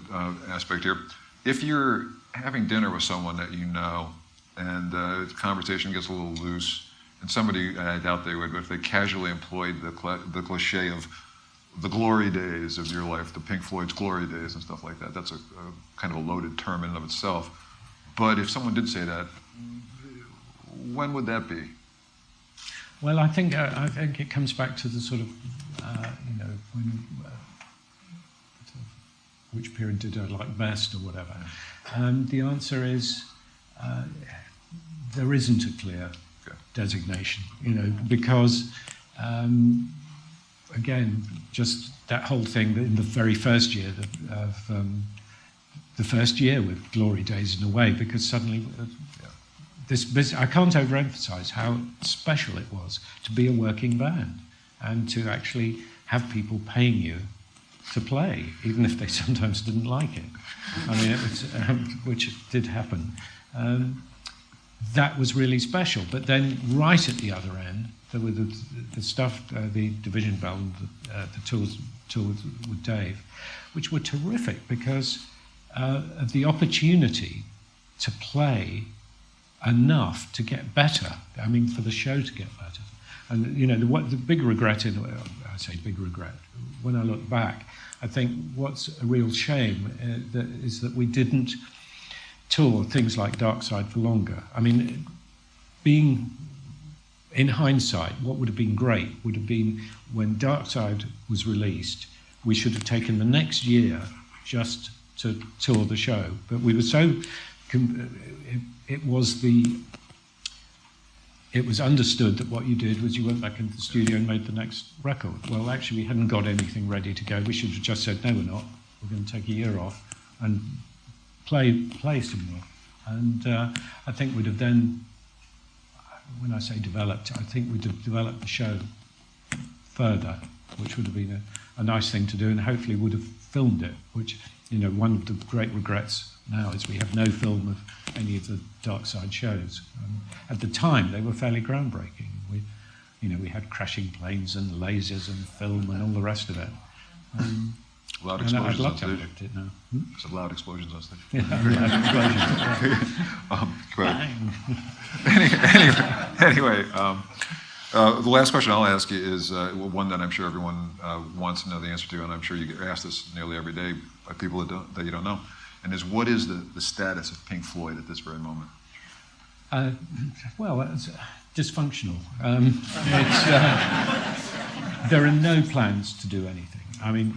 Speaker 1: aspect here. If you're having dinner with someone that you know, and the conversation gets a little loose, and somebody, I doubt they would, but if they casually employed the cliche of the glory days of your life, the Pink Floyd's glory days and stuff like that, that's a kind of a loaded term in and of itself. But if someone did say that, when would that be?
Speaker 2: Well, I think it comes back to the sort of, you know, when, which period did I like best or whatever. The answer is there isn't a clear designation, you know, because again, just that whole thing in the very first year of the first year with Glory Days in a way, because suddenly this I can't overemphasize how special it was to be a working band and to actually have people paying you to play, even if they sometimes didn't like it. I mean, it was, which did happen. That was really special. But then, right at the other end, there were the stuff, the Division Bell, and the tours with Dave, which were terrific because of the opportunity to play enough to get better. I mean, for the show to get better. And you know, the big regret I say big regret. When I look back, I think what's a real shame is that we didn't tour things like Dark Side for longer. I mean, being in hindsight, what would have been great would have been when Dark Side was released, we should have taken the next year just to tour the show. But we were so it was understood that what you did was you went back into the studio and made the next record. Well, actually, we hadn't got anything ready to go. We should have just said, no, we're not. We're going to take a year off and play some more. And I think we'd have then, when I say developed, I think we'd have developed the show further, which would have been a nice thing to do, and hopefully would have filmed it, which, you know, one of the great regrets now is we have no film of any of the Dark Side shows. At the time, they were fairly groundbreaking. we had crashing planes and lasers and film and all the rest of it.
Speaker 1: Loud
Speaker 2: And I'd
Speaker 1: explosions
Speaker 2: love
Speaker 1: on
Speaker 2: to have
Speaker 1: stage.
Speaker 2: lived it now.
Speaker 1: Some loud explosions on stage.
Speaker 2: Loud explosions.
Speaker 1: Go ahead.
Speaker 2: Bang.
Speaker 1: Anyway, the last question I'll ask you is one that I'm sure everyone wants to know the answer to, and I'm sure you get asked this nearly every day by people that you don't know, and is what is the status of Pink Floyd at this very moment?
Speaker 2: Well, it's dysfunctional. There are no plans to do anything. I mean,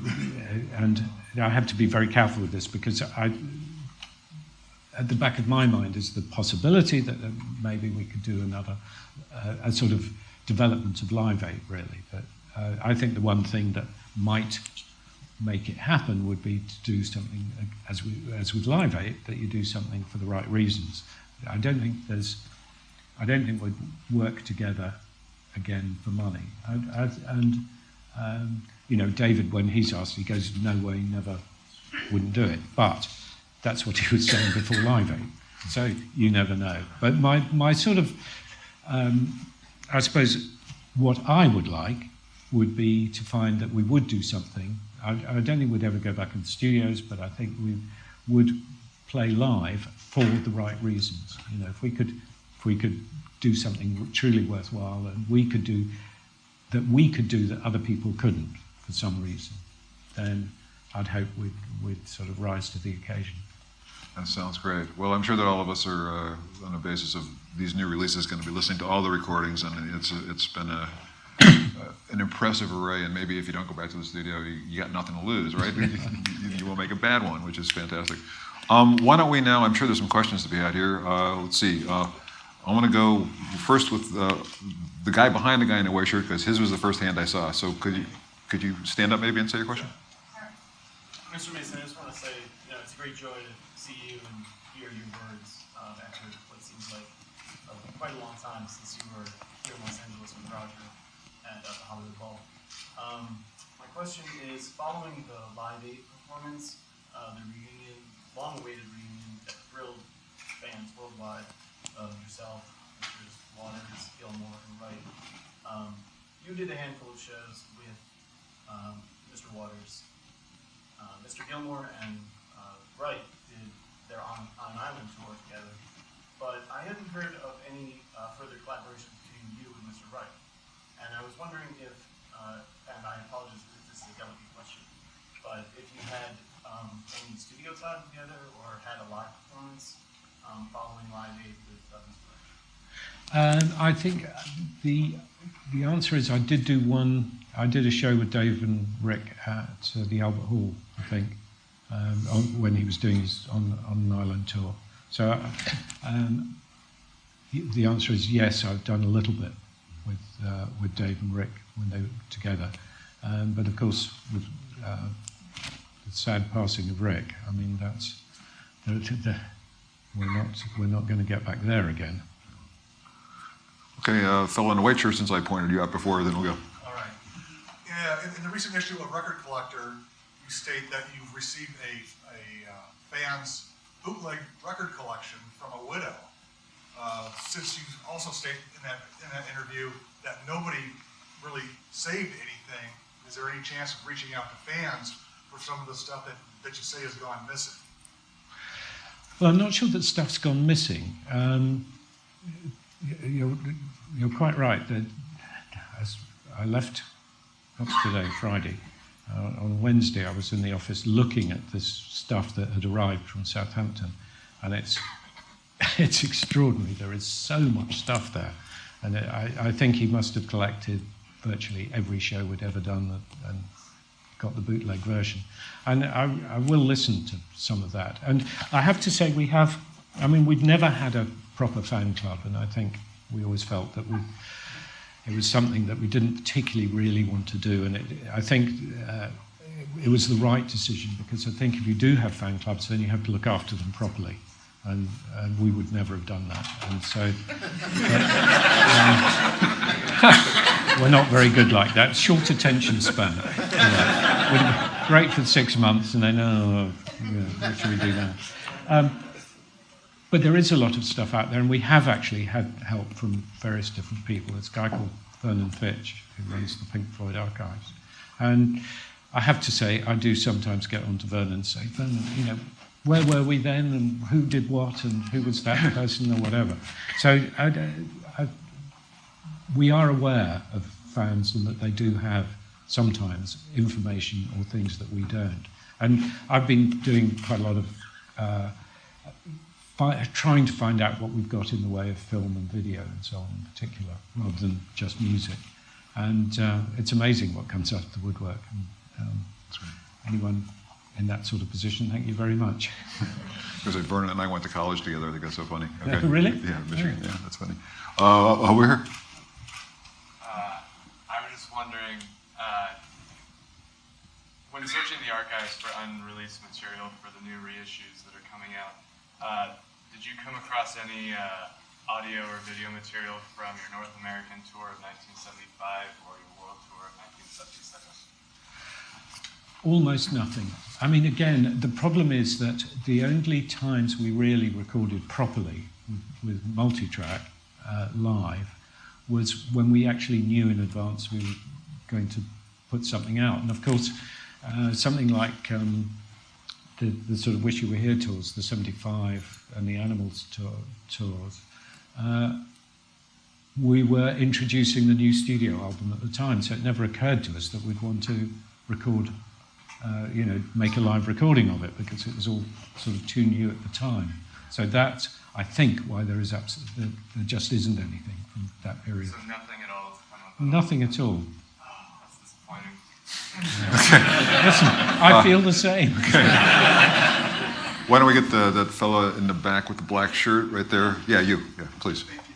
Speaker 2: and I have to be very careful with this because at the back of my mind is the possibility that maybe we could do another, a sort of development of Live Aid, really. But I think the one thing that might make it happen would be to do something, as with Live Aid, that you do something for the right reasons. I don't think we'd work together again for money. David, when he's asked, he goes, no way, never, wouldn't do it. But that's what he was saying before Live Aid. So you never know. But my sort of, I suppose, what I would like would be to find that we would do something. I don't think we'd ever go back in the studios, but I think we would play live for the right reasons. If we could do something truly worthwhile, and we could do that other people couldn't for some reason, then I'd hope we'd sort of rise to the occasion.
Speaker 1: That sounds great. Well, I'm sure that all of us are, on the basis of these new releases, going to be listening to all the recordings, and it's been an impressive array. And maybe if you don't go back to the studio, you got nothing to lose, right? You will make a bad one, which is fantastic. Why don't we now? I'm sure there's some questions to be had here. Let's see. I want to go first with the guy behind the guy in the white shirt because his was the first hand I saw. So could you stand up maybe and say your question?
Speaker 3: Mr. Mason, I just want to say, it's a great joy to see you and hear your words after what seems like quite a long time since you were here in Los Angeles with Roger at the Hollywood Bowl. My question is, following the Live Aid performance, the reunion, long-awaited reunion that thrilled fans worldwide, yourself, Mr. Waters, Gilmore, and Wright, you did a handful of shows with Mr. Waters. Mr. Gilmore and Wright did their On Island tour together, but I hadn't heard of any further collaboration between you and Mr. Wright. And I was wondering if, and I apologize if this is a delicate question, but if you had any studio time together or had a live performance following Live Aid with Mr. Wright?
Speaker 2: I think the answer is I did a show with Dave and Rick at the Albert Hall, I think, when he was doing his On an Island tour. So the answer is yes, I've done a little bit with Dave and Rick when they were together. But of course, with the sad passing of Rick, I mean, we're not going to get back there again.
Speaker 1: Okay, fellow in the white shirt, since I pointed you out before, then we'll go.
Speaker 4: All right. Yeah, in the recent issue of Record Collector, you state that you've received a fan's bootleg record collection from a widow. Since you also state in that interview that nobody really saved anything, is there any chance of reaching out to fans for some of the stuff that you say has gone missing?
Speaker 2: Well, I'm not sure that stuff's gone missing. You're quite right. That as I left, what's today, Friday. On Wednesday, I was in the office looking at this stuff that had arrived from Southampton, and it's extraordinary. There is so much stuff there, and I think he must have collected virtually every show we'd ever done and got the bootleg version. And I will listen to some of that. And I have to say we've never had a proper fan club, and I think we always felt that it was something that we didn't particularly really want to do, and I think it was the right decision, because I think if you do have fan clubs, then you have to look after them properly, and we would never have done that, and so we're not very good like that. Short attention span. Great for 6 months, and then what should we do now? But there is a lot of stuff out there, and we have actually had help from various different people. There's a guy called Vernon Fitch, who runs the Pink Floyd archives. And I have to say, I do sometimes get onto Vernon and say, Vernon, you know, where were we then, and who did what, and who was that person, or whatever. So we are aware of fans and that they do have sometimes information or things that we don't. And I've been doing quite a lot of trying to find out what we've got in the way of film and video and so on in particular, rather than just music. And it's amazing what comes out of the woodwork. And, anyone in that sort of position, thank you very much.
Speaker 1: Because Vernon and I went to college together. I think that's so funny.
Speaker 2: Okay. Really?
Speaker 1: Yeah, Michigan. Yeah, that's funny. Over here.
Speaker 5: I was just wondering, when searching the archives for unreleased material for the new reissues that are coming out, did you come across any audio or video material from your North American tour of 1975 or your world tour of 1977?
Speaker 2: Almost nothing. I mean, again, the problem is that the only times we really recorded properly with multi-track live was when we actually knew in advance we were going to put something out. And of course, something like the sort of Wish You Were Here tours, the 75 and the Animals tours, we were introducing the new studio album at the time, so it never occurred to us that we'd want to record, you know, make a live recording of it, because it was all sort of too new at the time. So that's, I think, why there just isn't anything from that period.
Speaker 5: So nothing at all has come up at all?
Speaker 2: Nothing at all.
Speaker 5: Oh, that's disappointing.
Speaker 2: Listen, I feel the same.
Speaker 1: Why don't we get that fella in the back with the black shirt right there? Yeah, you. Yeah, please.
Speaker 6: Thank you.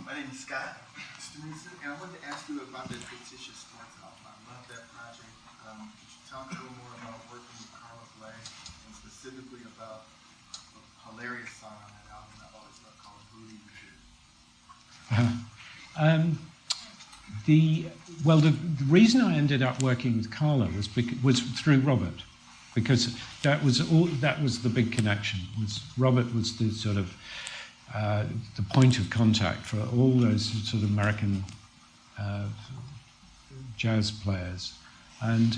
Speaker 6: My name is Scott Stevenson, and I wanted to ask you about that fictitious Starts album. I love that project. Could you talk a little more about working with Carla Bley, and specifically about a hilarious song on that album I always love called Booty You Should?
Speaker 2: The reason I ended up working with Carla was through Robert, because that was the big connection. Robert was the sort of the point of contact for all those sort of American jazz players, and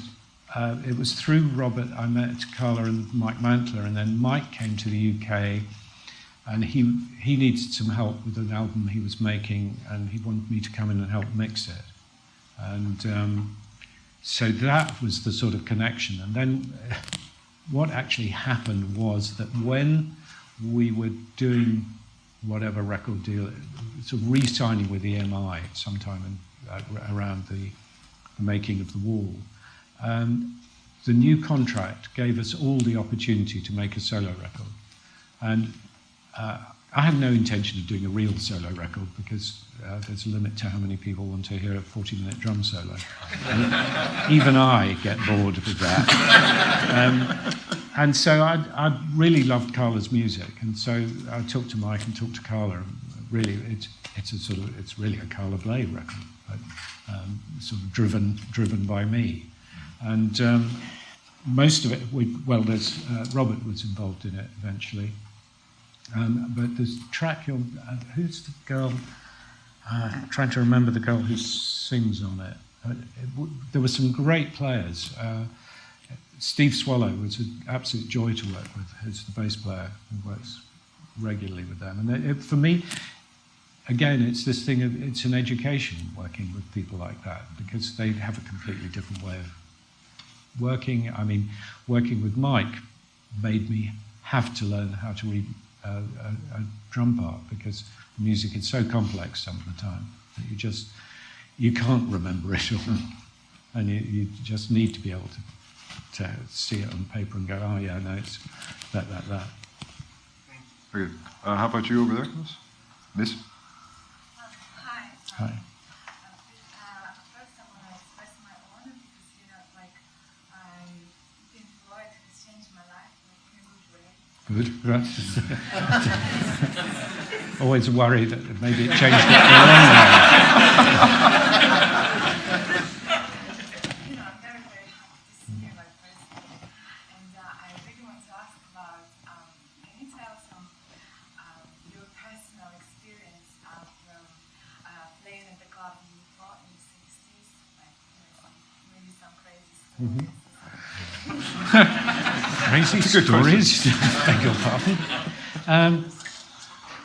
Speaker 2: it was through Robert I met Carla and Mike Mantler, and then Mike came to the UK. And he needed some help with an album he was making, and he wanted me to come in and help mix it. And so that was the sort of connection. And then what actually happened was that when we were doing whatever record deal, sort of re-signing with EMI sometime around the making of The Wall, the new contract gave us all the opportunity to make a solo record. And I had no intention of doing a real solo record, because there's a limit to how many people want to hear a 40-minute drum solo. And even I get bored with that. And so I really loved Carla's music, and so I talked to Mike and talked to Carla. And really, it's really a Carla Bley record, but sort of driven by me. And most of it, Robert was involved in it eventually. But this track, who's the girl? I'm trying to remember the girl who sings on it. There were some great players. Steve Swallow was an absolute joy to work with, who's the bass player who works regularly with them. And for me, again, it's this thing of, it's an education working with people like that, because they have a completely different way of working. I mean, working with Mike made me have to learn how to read a drum part, because the music is so complex some of the time that you can't remember it all, and you just need to be able to see it on paper and go, oh yeah, no, it's that.
Speaker 1: Very good. How about you over there, Miss?
Speaker 7: Hi.
Speaker 2: Hi.
Speaker 7: First, I want to express my honor because, Pink Floyd has changed my life in a good way.
Speaker 2: Good. Always worried that maybe it changed it the wrong way.
Speaker 7: I'm very, very happy to see you like personally. And I really want to ask about, can you tell some your personal experience from playing at the
Speaker 2: Crazy stories. Beg your pardon.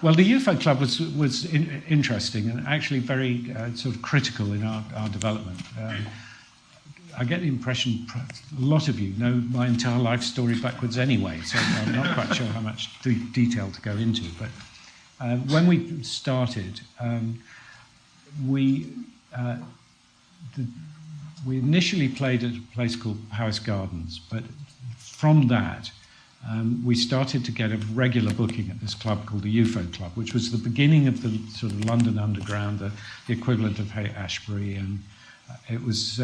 Speaker 2: Well, the UFO Club was interesting and actually very sort of critical in our development. I get the impression a lot of you know my entire life story backwards anyway, so I'm not quite sure how much detail to go into. But when we started, we initially played at a place called Paris Gardens, but from that, we started to get a regular booking at this club called the UFO Club, which was the beginning of the sort of London Underground, the equivalent of Haight-Ashbury, and it was,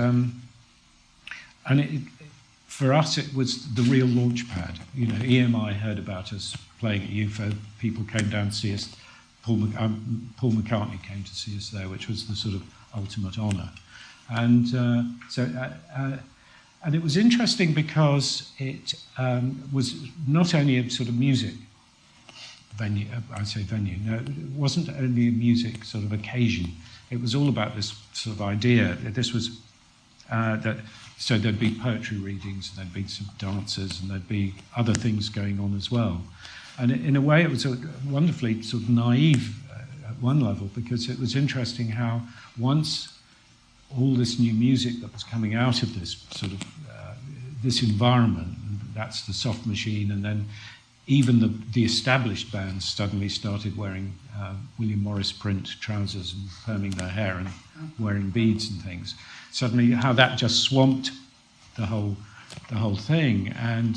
Speaker 2: for us, it was the real launch pad. You know, EMI heard about us playing at UFO. People came down to see us. Paul McCartney came to see us there, which was the sort of ultimate honour. And and it was interesting because it was not only a sort of music venue, I say venue, no, it wasn't only a music sort of occasion. It was all about this sort of idea that this was, so there'd be poetry readings, and there'd be some dancers, and there'd be other things going on as well. And in a way, it was a wonderfully sort of naive at one level, because it was interesting how once all this new music that was coming out of this sort of this environment, and that's the soft machine, and then even the established bands suddenly started wearing William Morris print trousers and perming their hair and wearing beads and things. Suddenly, how that just swamped the whole thing and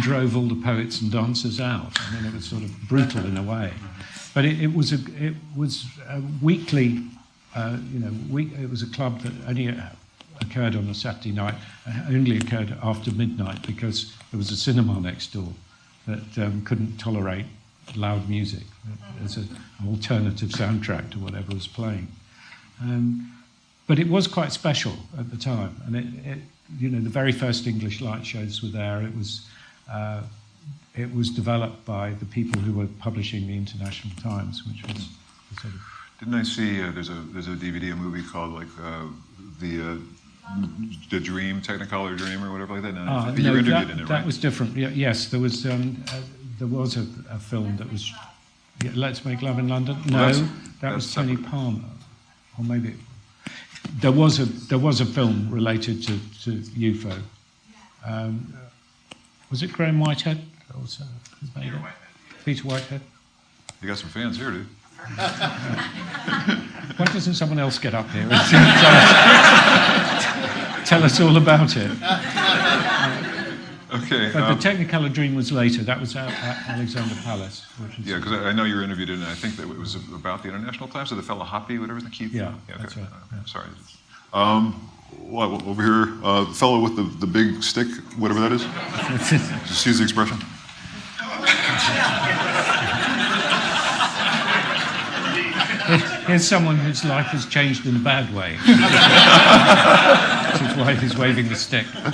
Speaker 2: drove all the poets and dancers out. I mean, it was sort of brutal in a way, but it was a weekly. It was a club that only occurred on a Saturday night, only occurred after midnight because there was a cinema next door that couldn't tolerate loud music as an alternative soundtrack to whatever was playing. But it was quite special at the time, and the very first English light shows were there. It was developed by the people who were publishing the International Times, which was sort of.
Speaker 1: Didn't I see there's a DVD, a movie called like the Dream, Technicolor Dream, or whatever like that? No, you were interviewed in it, right?
Speaker 2: That was different. Yes, there was a film that was Let's Make Love in London. No, that was Tony Palmer, or maybe there was a film related to UFO. Was it Graham Whitehead? Peter Whitehead.
Speaker 1: You got some fans here, dude.
Speaker 2: Why doesn't someone else get up here and tell us all about it?
Speaker 1: Okay.
Speaker 2: But the Technicolor Dream was later. That was at Alexander Palace.
Speaker 1: Yeah, because I know you were interviewed in it, and I think that it was about the International Times, so the fellow Hoppy, whatever the Keith.
Speaker 2: Yeah,
Speaker 1: okay.
Speaker 2: that's right. Yeah.
Speaker 1: Sorry. Over here, the fellow with the big stick, whatever that is. Just use the expression.
Speaker 2: Here's someone whose life has changed in a bad way. Which is why he's waving the stick.
Speaker 8: I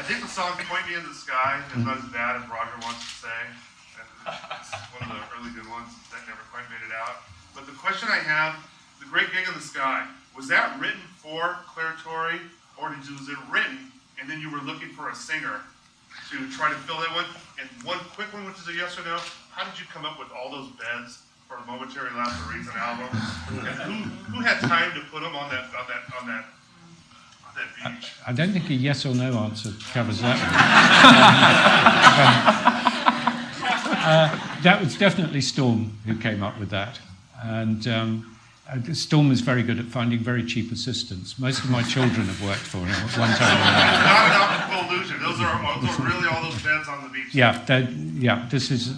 Speaker 8: think the song Point Me in the Sky is not as bad as Roger wants to say. It's one of the early good ones that never quite made it out. But the question I have, The Great Gig in the Sky, was that written for Claire Torrey, or was it written and then you were looking for a singer to try to fill that one? And one quick one, which is a yes or no, how did you come up with all those beds for a Momentary Lapse of Reason album? And who had time to put them on that beach?
Speaker 2: I don't think a yes or no answer covers that one. That was definitely Storm who came up with that. And Storm is very good at finding very cheap assistants. Most of my children have worked for him at one time or another.
Speaker 8: Not an optical illusion. Those are really all those beds on the beach.
Speaker 2: Yeah, this is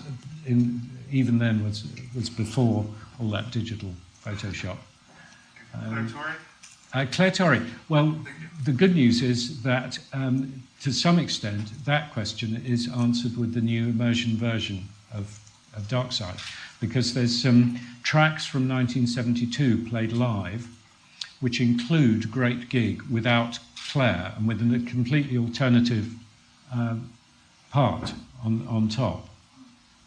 Speaker 2: even then was before all that digital Photoshop.
Speaker 8: Claire Torrey?
Speaker 2: Claire Torrey. Well, the good news is that to some extent that question is answered with the new immersion version of Dark Side, because there's some tracks from 1972 played live, which include Great Gig without Claire and with a completely alternative part on top.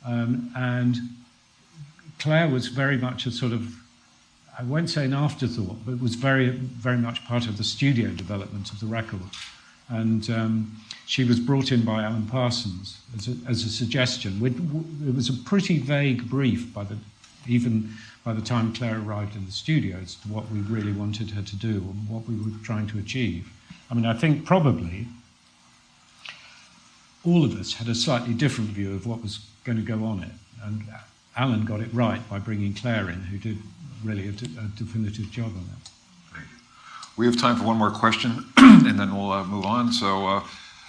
Speaker 2: And Claire was very much a sort of I won't say an afterthought, but it was very, very much part of the studio development of the record. And she was brought in by Alan Parsons as a suggestion. It was a pretty vague brief even by the time Claire arrived in the studio as to what we really wanted her to do and what we were trying to achieve. I mean, I think probably all of us had a slightly different view of what was going to go on it. And Alan got it right by bringing Claire in, who did really a definitive job on it.
Speaker 1: Thank you. We have time for one more question, and then we'll move on. So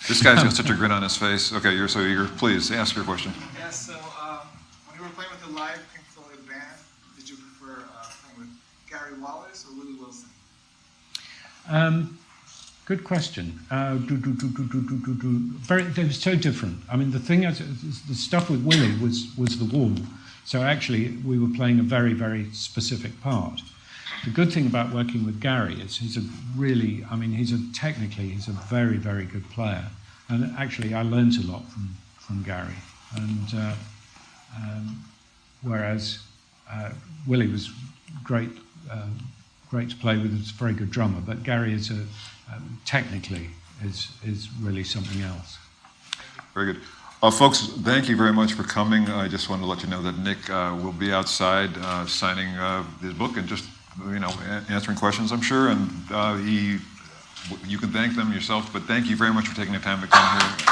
Speaker 1: this guy's got such a grin on his face. Okay, you're so eager. Please, ask your question.
Speaker 6: Yeah, so when you were playing with the live Pink Floyd band, did you prefer playing with Gary Wallace or Willie Wilson?
Speaker 2: Good question. They were so different. I mean, the thing is, the stuff with Willie was the wall. So actually, we were playing a very, very specific part. The good thing about working with Gary is he's a very, very good player. And actually, I learned a lot from Gary. And whereas Willie was great to play with, he's a very good drummer. But Gary is technically is really something else.
Speaker 1: Very good. Folks, thank you very much for coming. I just wanted to let you know that Nick will be outside signing his book and just, answering questions, I'm sure. And you can thank them yourself, but thank you very much for taking the time to come here.